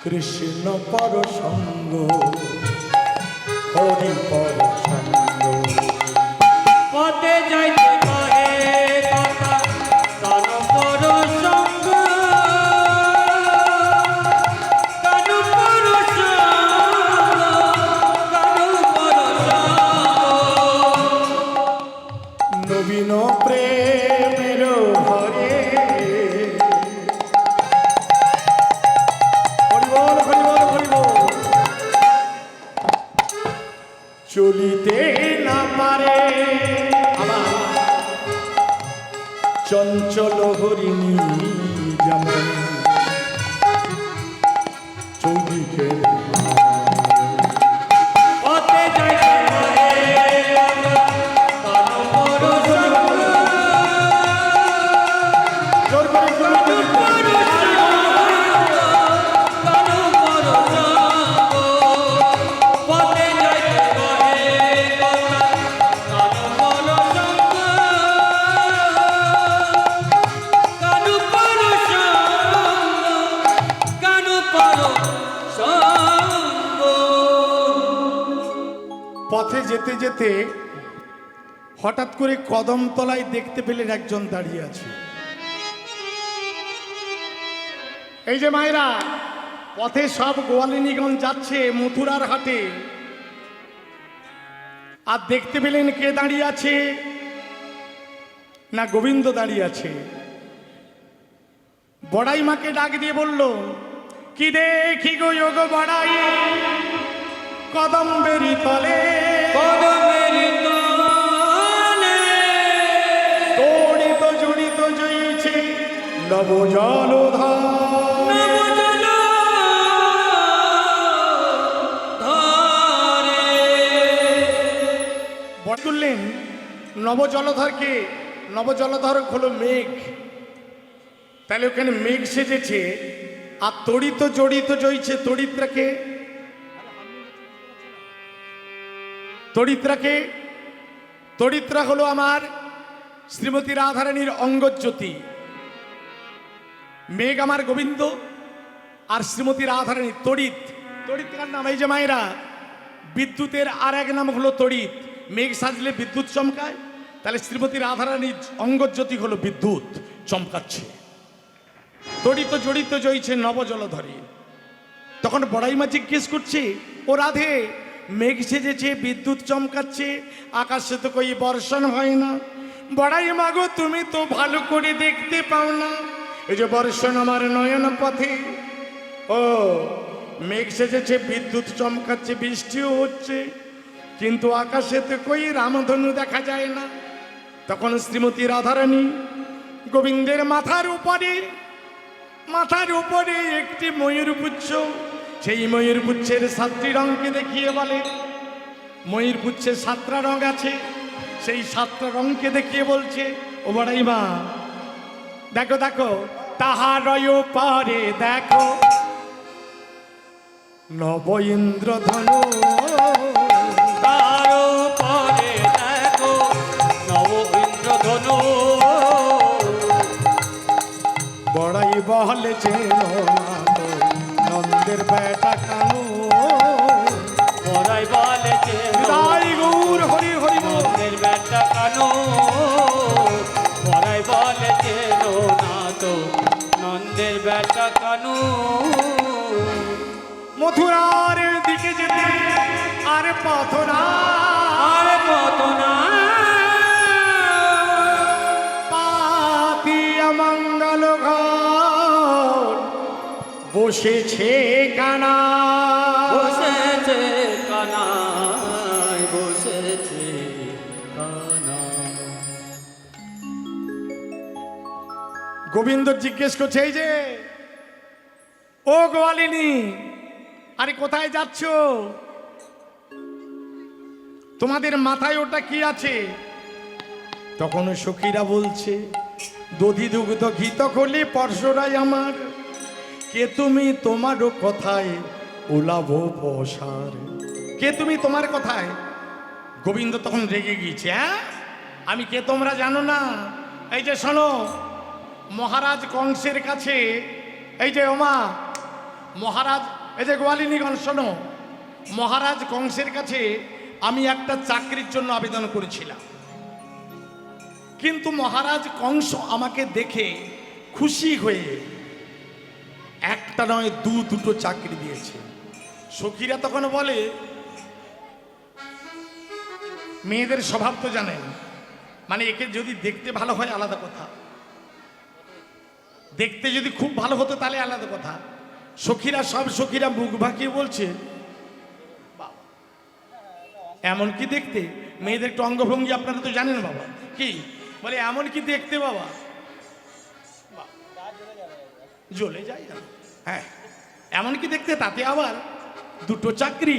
কৃষ্ণ পর সঙ্গ, হরি পর সঙ্গ। পথে যাইতে কহে কথা, কানু পর সঙ্গ, কানু পর সঙ্গ, কানু পর সঙ্গ। নবীন প্রেমের হরে হরিবল হরিবল হরিবল। চলিতে না পারে আমার চঞ্চল হরিণী যেমন চৌদিকে পথে যাইতে কহে কথা, কানু পর সঙ্গ, জোর করে কানু পর সঙ্গ, কানু পর সঙ্গ। পথে যাইতে কহে কথা, কানু পর সঙ্গ, কানু পর সঙ্গ, কানু পর সঙ্গ। পথে যেতে যেতে হঠাৎ করে কদম তলায় দেখতে পেলেন একজন দাঁড়িয়ে আছে। এই যে মায়েরা, পথে সব গোয়ালিনীগণ যাচ্ছে মথুরার হাটে, আর দেখতে পেলেন কে দাঁড়িয়ে আছে? না গোবিন্দ দাঁড়িয়ে আছে। বড়াই মাকে ডাক দিয়ে বলল, কি দেখি গো যোগ বড়াই কদম্বেরি তলে, কদমেরি তলে তড়িত জড়িত জয়ছে নব জলধার। নবজল ধারে। বড় করলেন নবজলধরকে। নবজলধর হলো মেঘ, তাহলে ওখানে মেঘ সেজেছে। আর তড়িত জড়িত জয়ছে তড়িত্রাকে। তড়িত্রাকে, তড়িত্রা হলো আমার শ্রীমতী রাধারানীর অঙ্গজ্যোতি। মেঘ আমার গোবিন্দ, আর শ্রীমতী রাধারানী তড়িৎ। তড়িৎকার নাম। এই যে মায়েরা, বিদ্যুতের আর এক নাম হলো তড়িৎ। মেঘ সাজলে বিদ্যুৎ চমকায়, তাহলে শ্রীমতী রাধারানীর অঙ্গজ্যোতি হলো বিদ্যুৎ চমকাচ্ছে। তড়িত জড়িত জয়ছে নবজলধরে। তখন বড়াইমা জিজ্ঞেস করছে, ও রাধে, মেঘ সেজেছে, বিদ্যুৎ চমকাচ্ছে, আকাশে তো কই বর্ষণ হয় না। বড়াইমা গো, তুমি তো ভালো করে দেখতে পাও না, এই যে বর্ষণ আমার নয়ন পথে। ও মেঘ সেজেছে, বিদ্যুৎ চমকাচ্ছে, বৃষ্টিও হচ্ছে, কিন্তু আকাশে তো কই রামধনু দেখা যায় না। তখন শ্রীমতী রাধারানী গোবিন্দের মাথার উপরে একটি ময়ূরপুচ্ছ, সেই ময়ূরপুচ্ছের 7টি রঙকে দেখিয়ে বলে, ময়ূরপুচ্ছের 7টা রঙ আছে, সেই 7টা রঙকে দেখিয়ে বলছে, ও বড়াইমা দেখো দেখো, তাহারয় পারে দেখো নব ইন্দ্রধনু। তারও পরে দেখো নব ইন্দ্রধনু। বড়াই বহলে চেনো নন্দের বেটা কানু। বড়াই বলে যে তাই গৌর হরি হরি বল। নন্দের বেটা কানু। বড়াই বলে যে না তো নন্দের বেটা কানু। মথুরার দিকে যেতে আর পথ না আর পথ না পাতিয়া মঙ্গল ঘর বসেছে কানা বসেছে কানায় বসেছে কানায়। গোবিন্দ জিজ্ঞেস করছে এই যে ও গোয়ালিনী আরে কোথায় যাচ্ছ তোমাদের মাথায় ওটা কি আছে তখন সখীরা বলছে দধি দুগ্ধ ঘিত করলে পরশরাই আমার কে তুমি তোমারও কথায় ওলাভ পসার কে তুমি তোমার কথায় গোবিন্দ তখন রেগে গিয়েছে হ্যাঁ আমি কে তোমরা জানো না এই যে শোনো মহারাজ কংসের কাছে এই যে ওমা মহারাজ এই যে গোয়ালিনীগণ শোনো মহারাজ কংসের কাছে আমি একটা চাকরির জন্য আবেদন করেছিলাম কিন্তু মহারাজ কংস আমাকে দেখে খুশি হয়ে একটা নয় দুটো চাকরি দিয়েছে সখীরা তখন বলে মেয়েদের স্বভাব তো জানেন মানে একে যদি দেখতে ভালো হয় আলাদা কথা দেখতে যদি খুব ভালো হতো তাহলে আলাদা কথা সখীরা সব সখীরা মুখ বাঁকিয়ে বলছে বাবা এমন কি দেখতে মেয়েদের একটু অঙ্গভঙ্গি আপনারা তো জানেন বাবা কি বলে এমন কি দেখতে বাবা জ্বলে যায় হ্যাঁ এমন কি দেখতে তাতে আবার দুটো চাকরি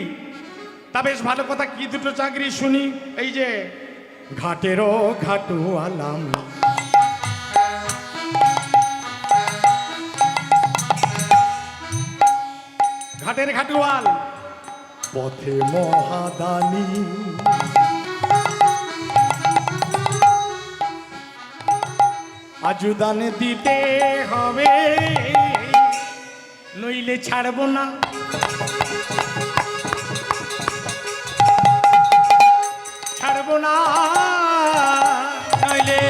তা বেশ ভালো কথা কি দুটো চাকরি শুনি এই যে ঘাটেরও ঘাটু আলাম ঘাটের ঘাটুয়াল পথে মহাদানী আজুদান দিতে হবে নইলে ছাড়বো না ছাড়বো না নইলে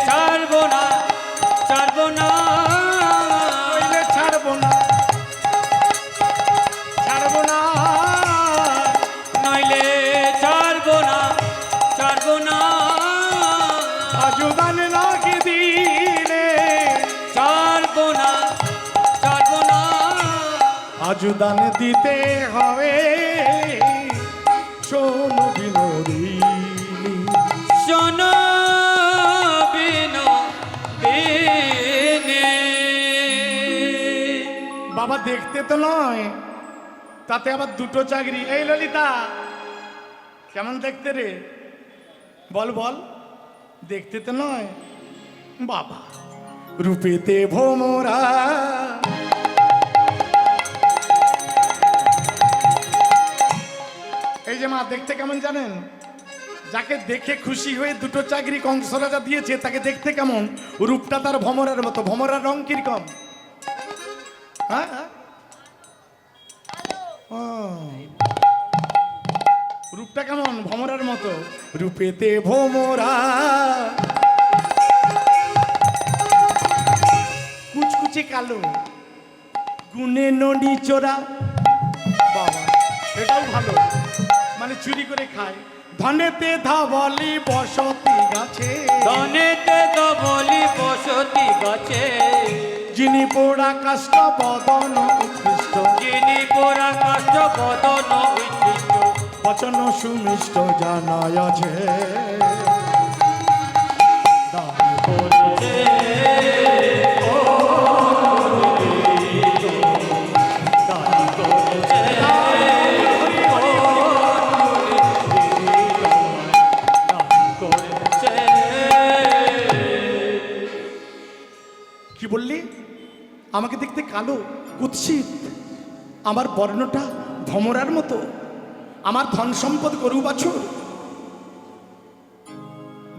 ছাড়বো না ছাড়বো না নইলে ছাড়বো না ছাড়বো না নইলে ছাড়বো না ছাড়বো না আজুদান নাকি দিলে ছাড়বো না ছাড়বো না আজুদান দিতে হবে শোনো বিনোদিনী শোনো বিনোদিনী বাবা দেখতে তো নয় তাতে আবার দুটো চাকরি এই ললিতা কেমন দেখতে রে বল বল দেখতে তো নয় বাবা রূপেতে ভোমরা এই যে মা দেখতে কেমন জানেন যাকে দেখে খুশি হয়ে দুটো চাকরি কংস রাজা দিয়েছে তাকে দেখতে কেমন রূপটা তার ভমরার মতো ভমরার রং কিরকম হ্যাঁ ও, রূপটা কেমন ভমরার মতো রূপেতে ভোমরা কুচকুচে কালো গুনে নড়ি চোরা বাবা এটাও ভালো মানে চুরি করে খায় ধনেতে ধাবলি বসতি গাছে ধনেতে ধবলি বসতি গাছে যিনি পোড়া কাষ্ট বদন উৎকৃষ্ট যিনি পোড়া কাষ্ট বদন উচ্ছিষ্ট বচন সুমিষ্ট জানায় আছে দান করেছে দান করেছে কি বললি আমাকে দেখতে কালো কুৎসিত আমার বর্ণটা ভমরার মতো আমার ধন সম্পদ গরু বাছুর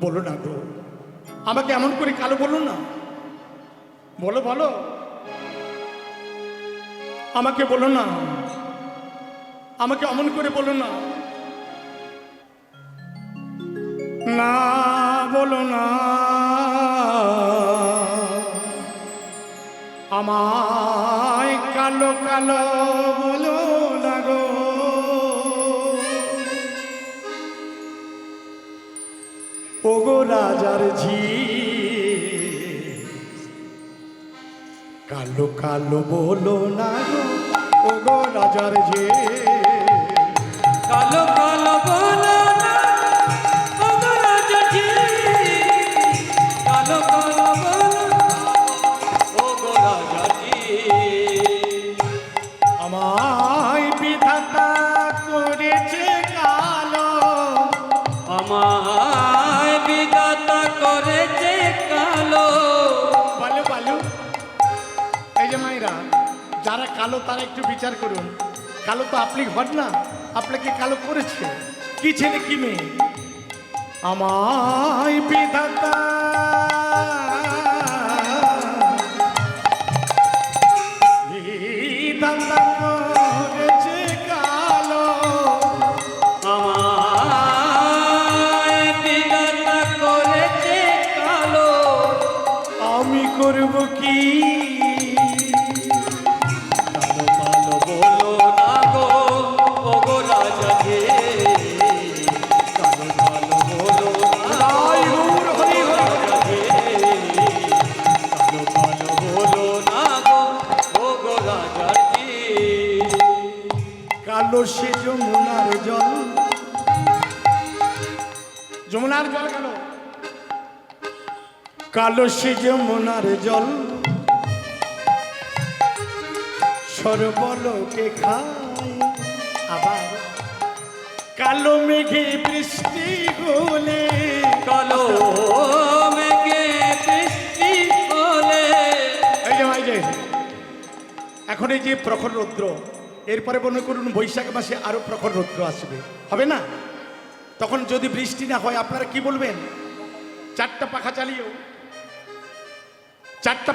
বলো না গো আমাকে এমন করে কালো বলো না বলো বলো আমাকে বলো না আমাকে অমন করে বলো না না বলো না আমায় কালো কালো বলো না গো ঝি কালো কালো বলো না গো ও গো রাজার ঝি কালো কালো বলো না ও গো রাজা জি কালো কালো বলো ও গো রাজা জি আমায় বিধাতা করেছে কালো আমায় বিধাতা করেছে কালো বলো বলো এই যে মায়েরা যারা কালো তারা একটু বিচার করুন কালো তো আপনি ঘর না আপনাকে কালো করেছে কি ছেলে কি মেয়ে আমায় বিধাতা বিধাতা করেছে কালো আমায় বিধাতা করেছে কালো আমি করব কি কালো কালো বলো না গো ও গো রাজা গে কালো কালো বলো না জয় গৌর হরি হরি রাজা গে কালো কালো বলো না গো ও গো রাজা জি কালো সে যমুনার জল যমুনার জল কালো কালো সে যমুনার জল সর্বলোকে খায় আবার কালো মেঘে বৃষ্টি হলে কালো মেঘে বৃষ্টি হলে এই যে এখন এই যে প্রখর রৌদ্র এরপরে মনে করুন বৈশাখ মাসে আরো প্রখর রৌদ্র আসবে হবে না তখন যদি বৃষ্টি না হয় আপনারা কি বলবেন চারটা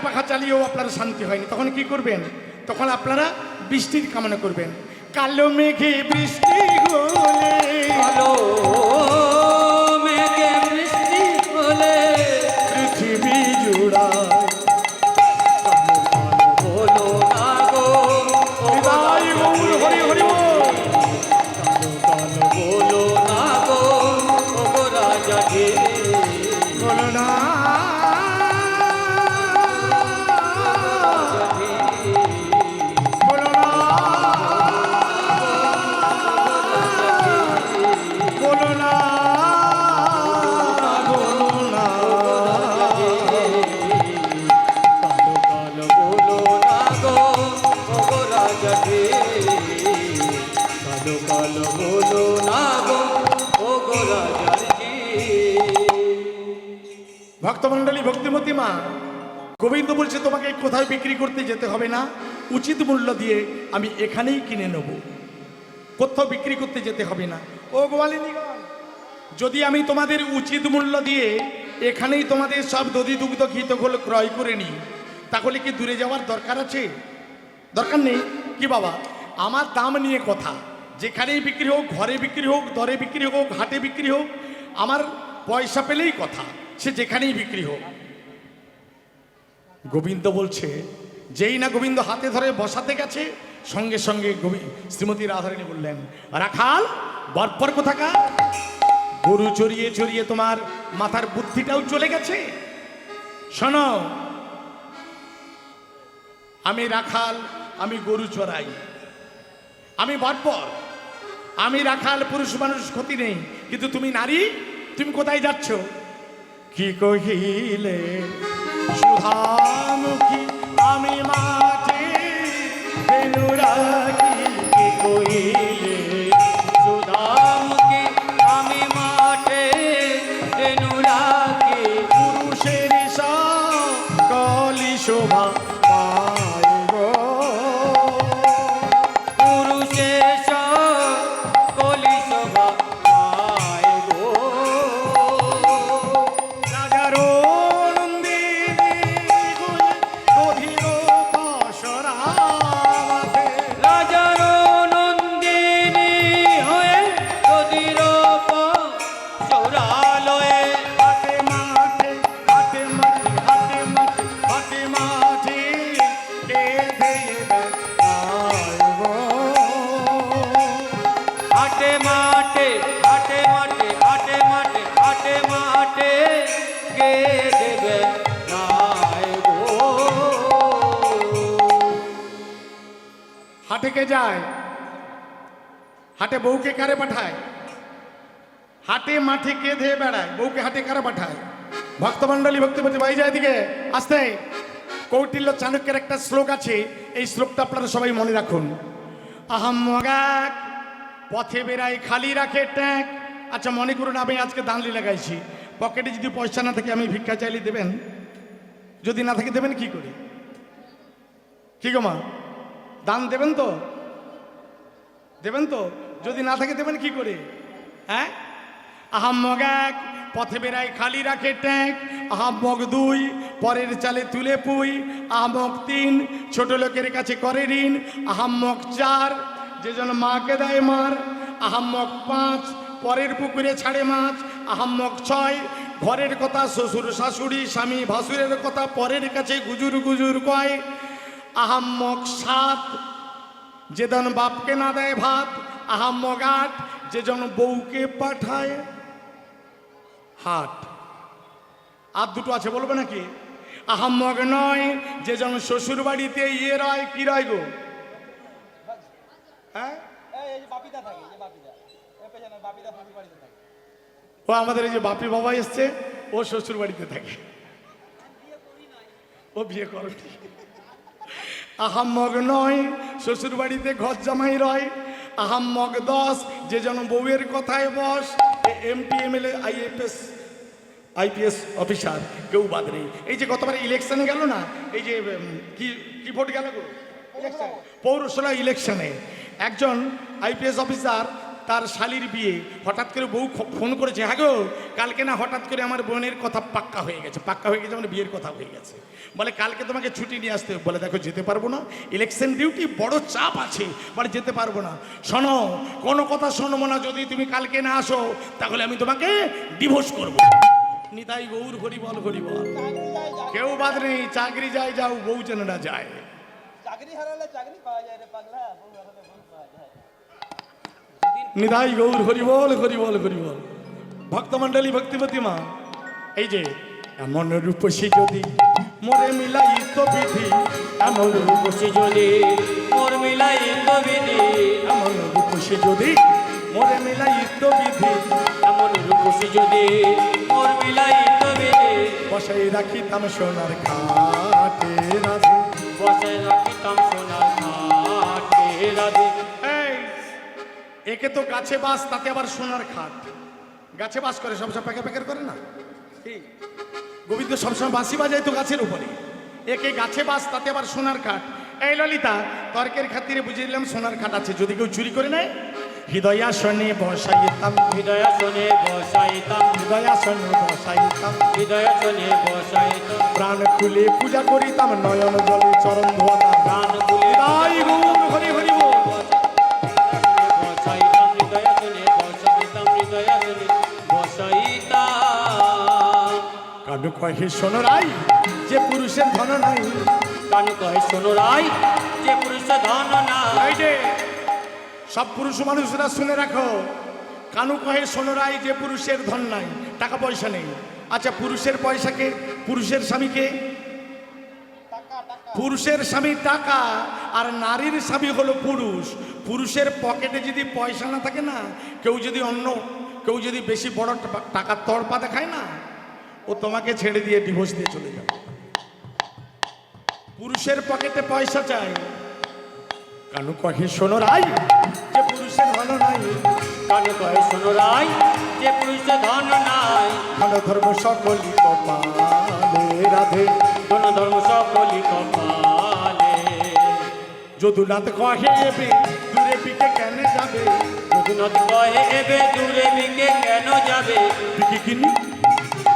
পাখা চালিয়েও আপনারা শান্তি হয়নি তখন কি করবেন তখন আপনারা বৃষ্টির কামনা করবেন কালো মেঘে বৃষ্টি হলে কালো মেঘে বৃষ্টি হলে পৃথিবী জুড়ায় বলো না গো ও জয় গৌর হরি হরি বল। কালো বলো না গো ও গো রাজা গে বলো না বলো না বলো না বলো না কালো কালো বলো না গো ও গো রাজা গে কালো কালো বলো না গো ও গো রাজা জি ভক্তমণ্ডলী ভক্তিমতী মা গোবিন্দ বলছে তোমাকে কোথায় বিক্রি করতে যেতে হবে না উচিত মূল্য দিয়ে আমি এখানেই কিনে নেব কোথাও বিক্রি করতে যেতে হবে না ও গোয়ালিনীগণ যদি আমি তোমাদের উচিত মূল্য দিয়ে এখানেই তোমাদের সব দধি দুগ্ধ ঘিত ঘোল ক্রয় করে নিই তাহলে কি দূরে যাওয়ার দরকার আছে দরকার নেই কি বাবা আমার দাম নিয়ে কথা যেখানেই বিক্রি হোক ঘরে বিক্রি হোক দরে বিক্রি হোক হাটে বিক্রি হোক আমার পয়সা পেলেই কথা সে যেখানেই বিক্রি হোক গোবিন্দ বলছে যেই না গোবিন্দ হাতে ধরে বসাতে গেছে সঙ্গে সঙ্গে শ্রীমতী রাধারানী বললেন রাখাল বরপর কোথাকার গরু চড়িয়ে চড়িয়ে তোমার মাথার বুদ্ধিটাও চলে গেছে শোনো আমি রাখাল আমি গরু চড়াই আমি বরপর আমি রাখাল পুরুষ মানুষ ক্ষতি নেই কিন্তু তুমি নারী তুমি কোথায় যাচ্ছ কি কহিলে সুধামুখী আমি মাঠে বেনুরাগী কি কহিলে সুধামুখী আমি মাঠে অনুরাগী পুরুষের কলি শোভা পায় গো পুরুষের কলি শোভা পায় গো রাজার নন্দিনী গুলে গভীর বাসরা মাঝে। রাজার নন্দী হাটে কে যায়? হাটে বউকে কারে পাঠায়? হাটে মাঠে কে ধেয়ে বেড়ায়? বউকে হাটে কারে পাঠায়? ভক্তমণ্ডলী ভক্তিপতি ভাই যায় দিকে আসতে। কৌটিল্য চাণক্যের একটা শ্লোক আছে, এই শ্লোকটা আপনারা সবাই মনে রাখুন। আহাম মগাক পথে বেড়াই খালি রাখে ট্যাঁক। আচ্ছা মনে করুন আমি আজকে দানলি লাগাইছি, পকেটে যদি পয়সা না থাকে আমি ভিক্ষা চাইলে দেবেন? যদি না থাকে দেবেন কি করে? কি গো মা, দান দেবেন তো? দেবেন তো? যদি না থাকে দেবেন কি করে? হ্যাঁ, আহাম্মক এক পথে বেড়াই খালি রাখে ট্যাঁক। আহাম্মক দুই পরের চালে তুলে পুই। আহাম্মক তিন ছোট লোকের কাছে করে ঋণ। আহাম্মক চার যেজন মাকে দেয় মার। আহাম্মক পাঁচ পরের পুকুরে ছাড়ে মাছ। আহাম্মক ছয় ঘরের কথা শ্বশুর শাশুড়ি স্বামী ভাসুরের কথা পরের কাছে গুজুর গুজুর কয়। আহাম্মক সাত যেজন বাপকে না দেয় ভাত। আহাম্মক আট যেজন বউকে পাঠায় হাট। আর দুটো আছে বলবে নাকি? আহাম্মক নয় যেজন শ্বশুর বাড়িতে ইয়ে রয়, কি রয় গো? হ্যাঁ, এই যে বাপিদা থাকে, এই যে বাপিদা, এই পেছনে বাপিদা শ্বশুর বাড়িতে থাকে। ও আমাদের এই যে বাপি বাবা এসছে, ও শ্বশুর বাড়িতে থাকে, ও বিয়ে করনি। আহাম্মক নয় শ্বশুর বাড়িতে ঘর জামাই রয়। আহাম্মক দশ যেজন বউয়ের কথায় বস। এমপি এমএলএ আইপিএস অফিসার কেউ বাদ নেই। এই যে গতবার ইলেকশনে গেল না, এই যে কি কি ভোট গেল গো? পৌরসভা ইলেকশনে একজন আইপিএস অফিসার তার শালির বিয়ে, হঠাৎ করে বউ ফোন করেছে, হ্যাঁ গো কালকে না হঠাৎ করে আমার বোনের কথা পাক্কা হয়ে গেছে। পাক্কা হয়ে গেছে মানে বিয়ের কথা হয়ে গেছে। বলে কালকে তোমাকে ছুটি নিয়ে আসতে হবে। বলে দেখো যেতে পারবো না, ইলেকশন ডিউটি, বড় চাপ আছে, বলে যেতে পারবো না। শোনো, কোনো কথা শোনবো না, যদি তুমি কালকে না আসো তাহলে আমি তোমাকে ডিভোর্স করবো। নিতাই গৌর হরি বল হরি বল। কেউ বাদ নেই, চাকরি যায় যাও, বউ যেন না যায়। চাকরি হারালে চাকরি পাওয়া যায় রে পাগলা, বউ হারালে বউ পাওয়া যায়। নিতাই গৌর হরি বল হরি বল হরি বল। ভক্তমণ্ডলী ভক্তিপতি মা, এই যে এমন রূপসী যদি মোরে মিলাই তো বিধি। এমন রূপসী যদি মোর মিলাই তো বিধি। এমন রূপসী যদি মোরে মিলাই তো বিধি। এমন রূপসী যদি মোর মিলাই তো বিধি। বসাই রাখিতাম সোনার খাটে রাধে। বসে রাখিতাম সোনার ঘাটে রাধে। এই একে তো গাছে বাস, তাতে আবার সোনার খাট। গাছে বাস করে সবসময় প্যাকে প্যাকের করে না, ঠিক গোবিন্দ সবসময় বাঁশি বাজায় তো গাছের উপরে। একে গাছে বাস, তাতে আবার সোনার খাট। এই ললিতা, তর্কের খাতিরে বুঝিয়ে দিলাম সোনার খাট আছে, যদি কেউ চুরি করে নেয়। হৃদয়াসনে বসাইতাম, হৃদয়াসনে বসাইতাম, হৃদয়াসনে বসাইতাম, হৃদয়াসনে বসাইতাম। প্রাণ খুলে পূজা করিতাম, নয়ন জলে চরণ ধোয়াতাম। প্রাণ খুলে তাই গৌর হরি হরি বল। বসাইতাম, হৃদয়াসনে বসাইতাম, হৃদয়াসনে বসাইতাম। কানু কহে শোনো রাই, যে পুরুষের ধন নাই। কানু কহে শোনো রাই, যে পুরুষের ধন নাই। এই যে সব পুরুষ মানুষরা শুনে রাখো, কানু কহে শোনো রাই, যে পুরুষের ধন নাই, টাকা পয়সা নেই। আচ্ছা পুরুষের পয়সাকে, পুরুষের স্বামীকে? পুরুষের স্বামী টাকা, আর নারীর স্বামী হলো পুরুষ। পুরুষের পকেটে যদি পয়সা না থাকে না, কেউ যদি বেশি বড় টাকার তড়পা দেখায় না, ও তোমাকে ছেড়ে দিয়ে ডিভোর্স দিয়ে চলে যাবে। পুরুষের পকেটে পয়সা চাই। কানু কহে শোনো রাই, যে পুরুষের ধন নাই। কানু কহে শোনো রাই, যে পুরুষের ধন নাই। ধন ধর্ম সকলি কপালে রাধে। ধন ধর্ম সকলি কপালে। যদুনাথ কহে এবে দূরে বিকে কেন যাবে। যদুনাথ কহে এবে দূরে বিকে কেন যাবে। বিকি কিনি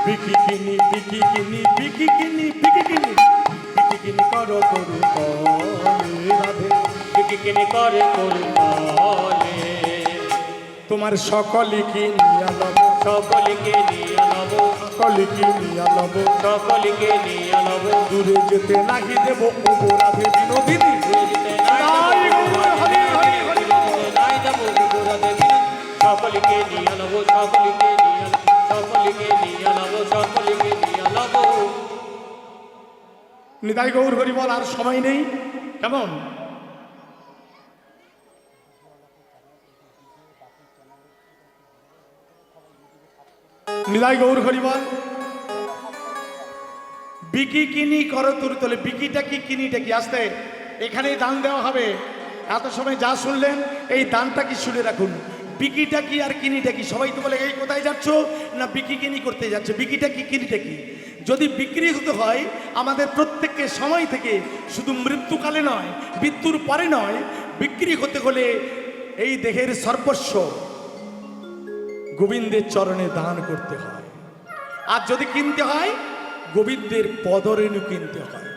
বিকি কিনি বিকি কিনি বিকি কিনি বিকি কিনি বিকি কিনি করো করু কলে রাধে। বিকি কিনি করে করু কলে। তোমার সকলে কি নিয়া লব, সকলকে নিয়ে লব, সকলে কি নিয়া লব। সকলকে নিয়ে লব। দূরে যেতে নাহি দেব ওগো রাধে বিনোদিনী। তাই গৌর হরি হরি হরি বল। নাই যাব গোরাধে বিনোদিনী। সকলকে নিয়ে লব, সকলকে নিয়ে লব, সকলকে নিয়ে লব, সকলকে নিয়ে লব। নিতাই গৌর হরি বল। আর সময় নেই, কেমন নিদাই গৌর হরিবল। বিকি কিনি করো তুর তোলে, বিকিটা কি কিনিটা কি? আসতে এখানেই দান দেওয়া হবে। এত সময় যা শুনলেন এই দানটা কি শুনে রাখুন। বিকিটা কি আর কিনিটা কি? সবাই তো বলে এই কোথায় যাচ্ছ না বিকি কিনি করতে যাচ্ছে। বিকিটা কি কিনিটা কি? যদি বিক্রি হতে হয় আমাদের প্রত্যেককে সময় থেকে, শুধু মৃত্যুকালে নয়, মৃত্যুর পরে নয়, বিক্রি হতে হলে এই দেহের সর্বস্ব গোবিন্দের চরণে দান করতে হয়। আর যদি কিনতে হয় গোবিন্দের পদরেণু কিনতে হয়।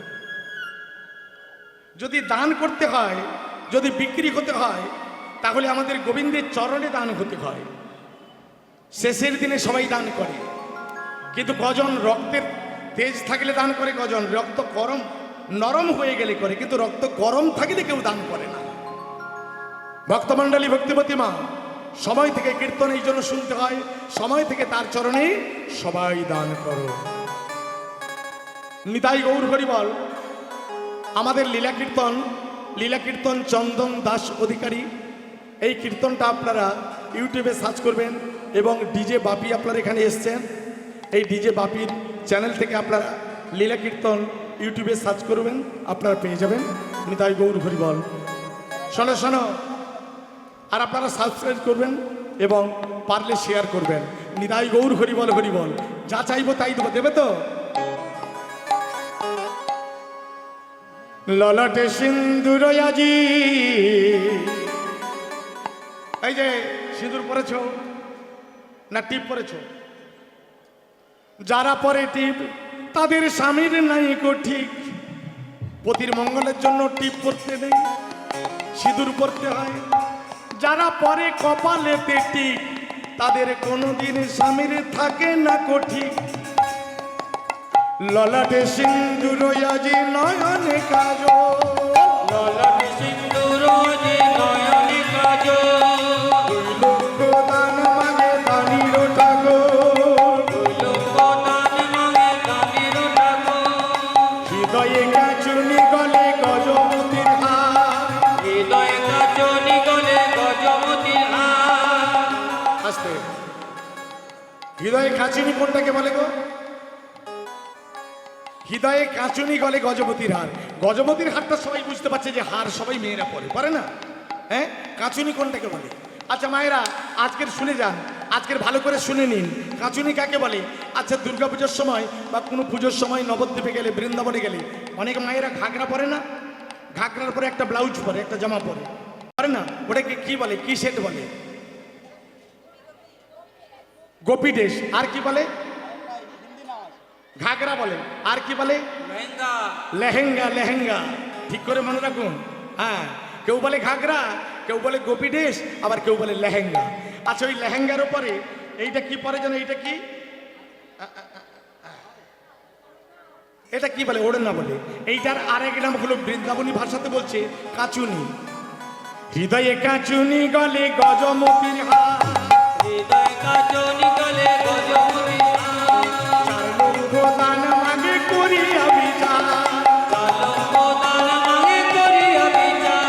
যদি দান করতে হয়, যদি বিক্রি হতে হয়, তাহলে আমাদের গোবিন্দের চরণে দান হতে হয়। শেষের দিনে সবাই দান করে, কিন্তু কজন রক্তের তেজ থাকলে দান করে, কজন রক্ত গরম নরম হয়ে গেলে করে, কিন্তু রক্ত গরম থাকলে কেউ দান করে না। ভক্তমণ্ডলী, ভক্তিবতী মা, সময় থেকে কীর্তন এই জন্য শুনতে হয়, সময় থেকে তার চরণে সবাই দান করো। নিতাই গৌর হরিবল। আমাদের লীলা কীর্তন চন্দন দাস অধিকারী, এই কীর্তনটা আপনারা ইউটিউবে সার্চ করবেন এবং ডিজে বাপি আপনারা এখানে এসছেন, এই ডিজে বাপির চ্যানেল থেকে আপনারা লীলা কীর্তন ইউটিউবে সার্চ করবেন, আপনারা পেয়ে যাবেন। নিতাই গৌর হরিবল। শোনো শোনো, আর আপনারা সাবস্ক্রাইব করবেন এবং পারলে শেয়ার করবেন। নিতাই গৌর হরিবল হরিবল। যা চাইবো তাই দেবো, দেবে তো? ললাটে সিন্দুর আজি, এই যে সিঁদুর পরেছ না টিপ পরেছ? যারা পরে টিপ তাদের স্বামীর নাই কো ঠিক। পতির মঙ্গলের জন্য টিপ পরতে নেই, সিঁদুর পরতে হয়। যারা পরে কপালেতে টিপ তাদের কোনোদিন স্বামীর থাকে না কো ঠিক। ললাটে সিন্দুর আজি নয়নে কাজল, ললাটে সিন্দুর আজি নয়নে কাজল। দুই লক্ষ দান মাগে দানির ঠাকুর, দুই লক্ষ দান মাগে দানির ঠাকুর। হৃদয়ে কাচুনি গলে গজমতির হার, হৃদয়ে কাচুনি গলে গজমতির হার। আস্তে, হৃদয়ে কাচুনি কোনটাকে বলে গো? হৃদয়ে কাঁচুনি গলে গজপতির হার। গজপতির হারটা সবাই বুঝতে পারছে যে হার সবাই মেয়েরা পরে, পারে না? হ্যাঁ, কাঁচুনি কোনটাকে বলে? আচ্ছা মায়েরা আজকের শুনে যান, আজকের ভালো করে শুনে নিন কাঁচুনি কাকে বলে। আচ্ছা দুর্গা পুজোর সময় বা কোনো পুজোর সময় নবদ্বীপে গেলে, বৃন্দাবনে গেলে অনেক মায়েরা ঘাগরা পরে না? ঘাগরার পরে একটা ব্লাউজ পরে, একটা জামা পরে, পারে না? ওটাকে কি বলে, কি সেট বলে? গোপী ড্রেস। আর কি বলে? ঘাগরা বলে। আর কি বলে? লেহেঙ্গা। লেহেঙ্গা। লেহেঙ্গা ঠিক করে মনে রাখুন। হ্যাঁ, কেউ বলে ঘাগরা, কেউ বলে গোপী ড্রেস, আবার কেউ বলে লেহেঙ্গা। আচ্ছা ওই লেহেঙ্গার উপরে এইটা কি পরে যেন? এইটা কি, এটা কি বলে? ওড়না বলে। এইটার আরেক নাম হলো বৃন্দাবনী ভাষাতে বলছে কাচুনি। হৃদয়ে কাচুনি গলে গজমতির হার, হৃদয়ে কাচুনি গলে গজমতির হার। চার লক্ষ দান মাগে করিয়া বিচার, চার লক্ষ দান মাগে করিয়া বিচার।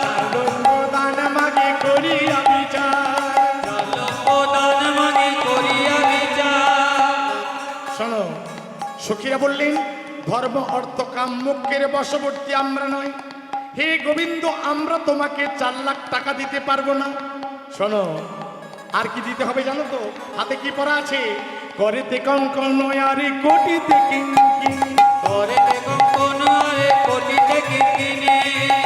চার লক্ষ দান মাগে করিয়া বিচার। চার লক্ষ দান মাগে করিয়া বিচার। শোনো, সখীরা বললেন ধর্ম অর্থ কাম মোক্ষের বশবর্তী আমরা নয়। হে গোবিন্দ, আমরা তোমাকে 4 লাখ টাকা দিতে পারবো না। শোনো, আর কি দিতে হবে জানো তো? হাতে কি পরা আছে? করেতে কঙ্কন আরে কোটিতে কিঙ্কিনি, করেতে কঙ্কন আরে কোটিতে কিঙ্কিনি।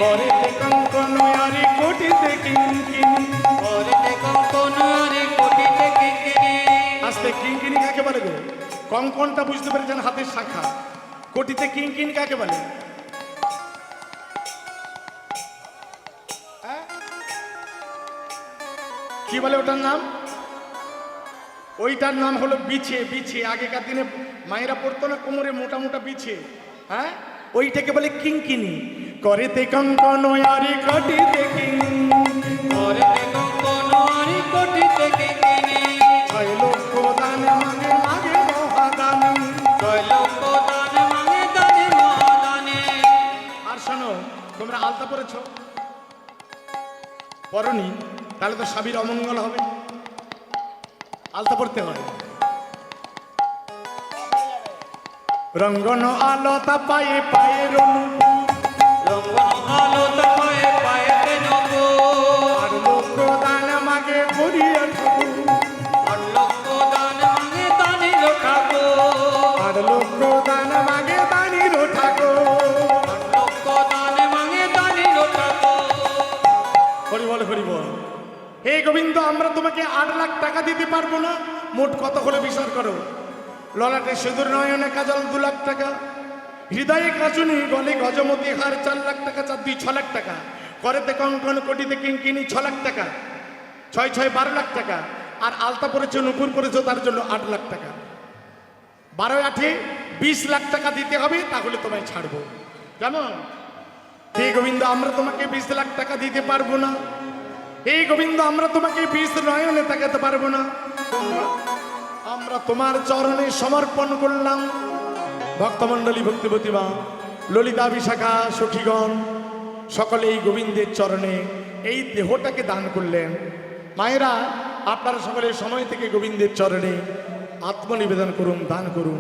করেতে কঙ্কন আরে কোটিতে কিঙ্কিনি। করেতে কঙ্কন আরে কোটিতে কিঙ্কিনি। আস্তে, কিঙ্কিনি কাকে বলে গো? কঙ্কনটা বুঝতে পেরেছেন, হাতের শাখা। কোটিতে কিঙ্কিনি কাকে বলে? কি বলে ওটার নাম? ওইটার নাম হলো বিছে। বিছে আগেকার দিনে মায়েরা পড়তো না, কোমরে মোটা মোটা বিছে। হ্যাঁ, ওইটাকে বলে কিঙ্কিনি। করেতে কঙ্কন আরে কোটিতে কিঙ্কিনি, করেতে কঙ্কন আরে কোটিতে কিঙ্কিনি। 6 লক্ষ দান মাগে মাগে মহাদানী। 6 লক্ষ দান মাগে দানে মহাদানে। আর শোনো, তোমরা আলতা পরেছ? পরনি? তাহলে তো স্বামীর অমঙ্গল হবে। আলতা পড়তে হয়। রঙ্গন আলতা পায়ে পায়ে রনু রঙ্গন আলো তাপায়ে পায়েতে নবো আর লোক দান মাগে করিয়া ঠাকুর আর লক্ষ দান মাঙে দানির ঠাকুর আর লোক দান মাগে দানির ঠাকুর আর লক্ষ দান মাঙে দানির ঠাকুর হরি বল হরি বল। হে গোবিন্দ, আমরা তোমাকে 8 লাখ টাকা দিতে পারবো না। মোট কত হলে বিচার করো। ললাটে সিঁদুর, নয়নে কাজল 2 লাখ টাকা, হৃদয়ে কাঁচুনি, গলে গজমতি হার 4 লাখ টাকা, 4 2 6 লাখ টাকা, করেতে কঙ্কন, কোটিতে কিঙ্কিনি 6 লাখ টাকা, 6 6 12 লাখ টাকা, আর আলতা পরেছো, নুপুর পরেছো, তার জন্য 8 লাখ টাকা। 12 8 20 লাখ টাকা দিতে হবে, তাহলে তোমায় ছাড়বো। কেমন? হে গোবিন্দ, আমরা তোমাকে 20 লাখ টাকা দিতে পারবো না। এই গোবিন্দ, আমরা তোমাকে 20 নয়নে তাকাতে পারবো না। আমরা তোমার চরণে সমর্পণ করলাম। ভক্তমণ্ডলী, ভক্তিবতী মা, ললিতা, বিশাখা, সখীগণ সকলে এই গোবিন্দের চরণে এই দেহটাকে দান করলেন। মায়েরা, আপনারা সকলে সময় থেকে গোবিন্দের চরণে আত্মনিবেদন করুন, দান করুন।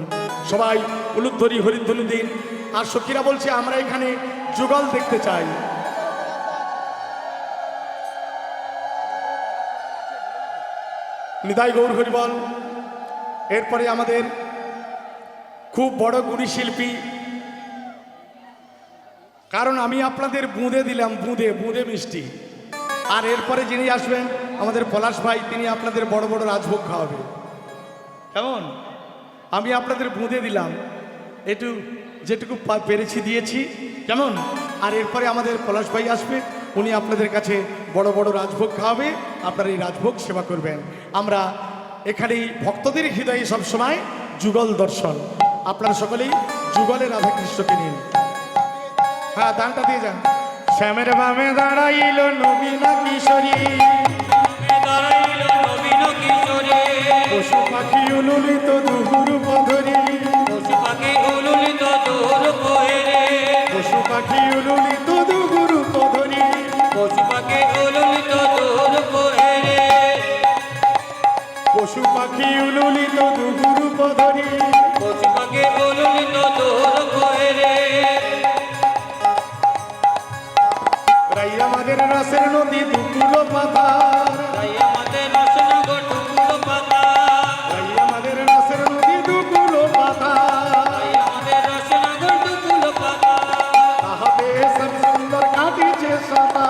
সবাই উলুধ্বনি হরিধ্বনি দিন। আর সখীরা বলছে, আমরা এখানে যুগল দেখতে চাই। নিতাই গৌর হরিবল। এরপরে আমাদের খুব বড় গুণী শিল্পী, কারণ আমি আপনাদের বুঁদে দিলাম, বুঁদে বুঁদে মিষ্টি। আর এরপরে যিনি আসবেন আমাদের পলাশ ভাই, তিনি আপনাদের বড় বড় রাজভোগ খাওয়াবে। কেমন? আমি আপনাদের বুঁদে দিলাম, একটু যেটুকু পেরেছি দিয়েছি। কেমন? আর এরপরে আমাদের পলাশ ভাই আসবে, উনি আপনাদের কাছে বড় বড় রাজভোগ খাওয়াবে, আপনারা এই রাজভোগ সেবা করবেন। আমরা এখানেই ভক্তদের হৃদয়ে সবসময় যুগল দর্শন। আপনারা সকলেই যুগলে রাধাকৃষ্ণকে নিন। হ্যাঁ, দানটা দিয়ে যান। শ্যামের বামে দাঁড়াইল নবীনা কিশোরী, দাঁড়াইল নবীন কিশোরী, পশু পাখি উলুলিত দুহুর পধরি, পশু পাখি উলুলিত দূর কোয়েরে, পশু পাখি উলুলিত দুহুর পধরি, পশু পাখি উলুলিত দূর কোয়েরে, পশু পাখি উলুলিত দুহুর পধরি, পশু পাখি উলুলিত দূর কোয়েরে, রাই আমাদের রসের নদী দুকুলো পাথার, তাই আমাদের রসনগর টুকুলো পাতা, রাই আমাদের রসের নদী দুকুলো পাথার, তাই আমাদের রসনগর টুকুলো পাতা, তাহাতে সব সুন্দর কাটিছে সাদা,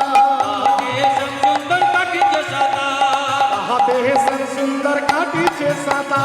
আগে সব সুন্দর কাটিছে সাদা, তাহাতে সব সুন্দর কাটিছে সাদা।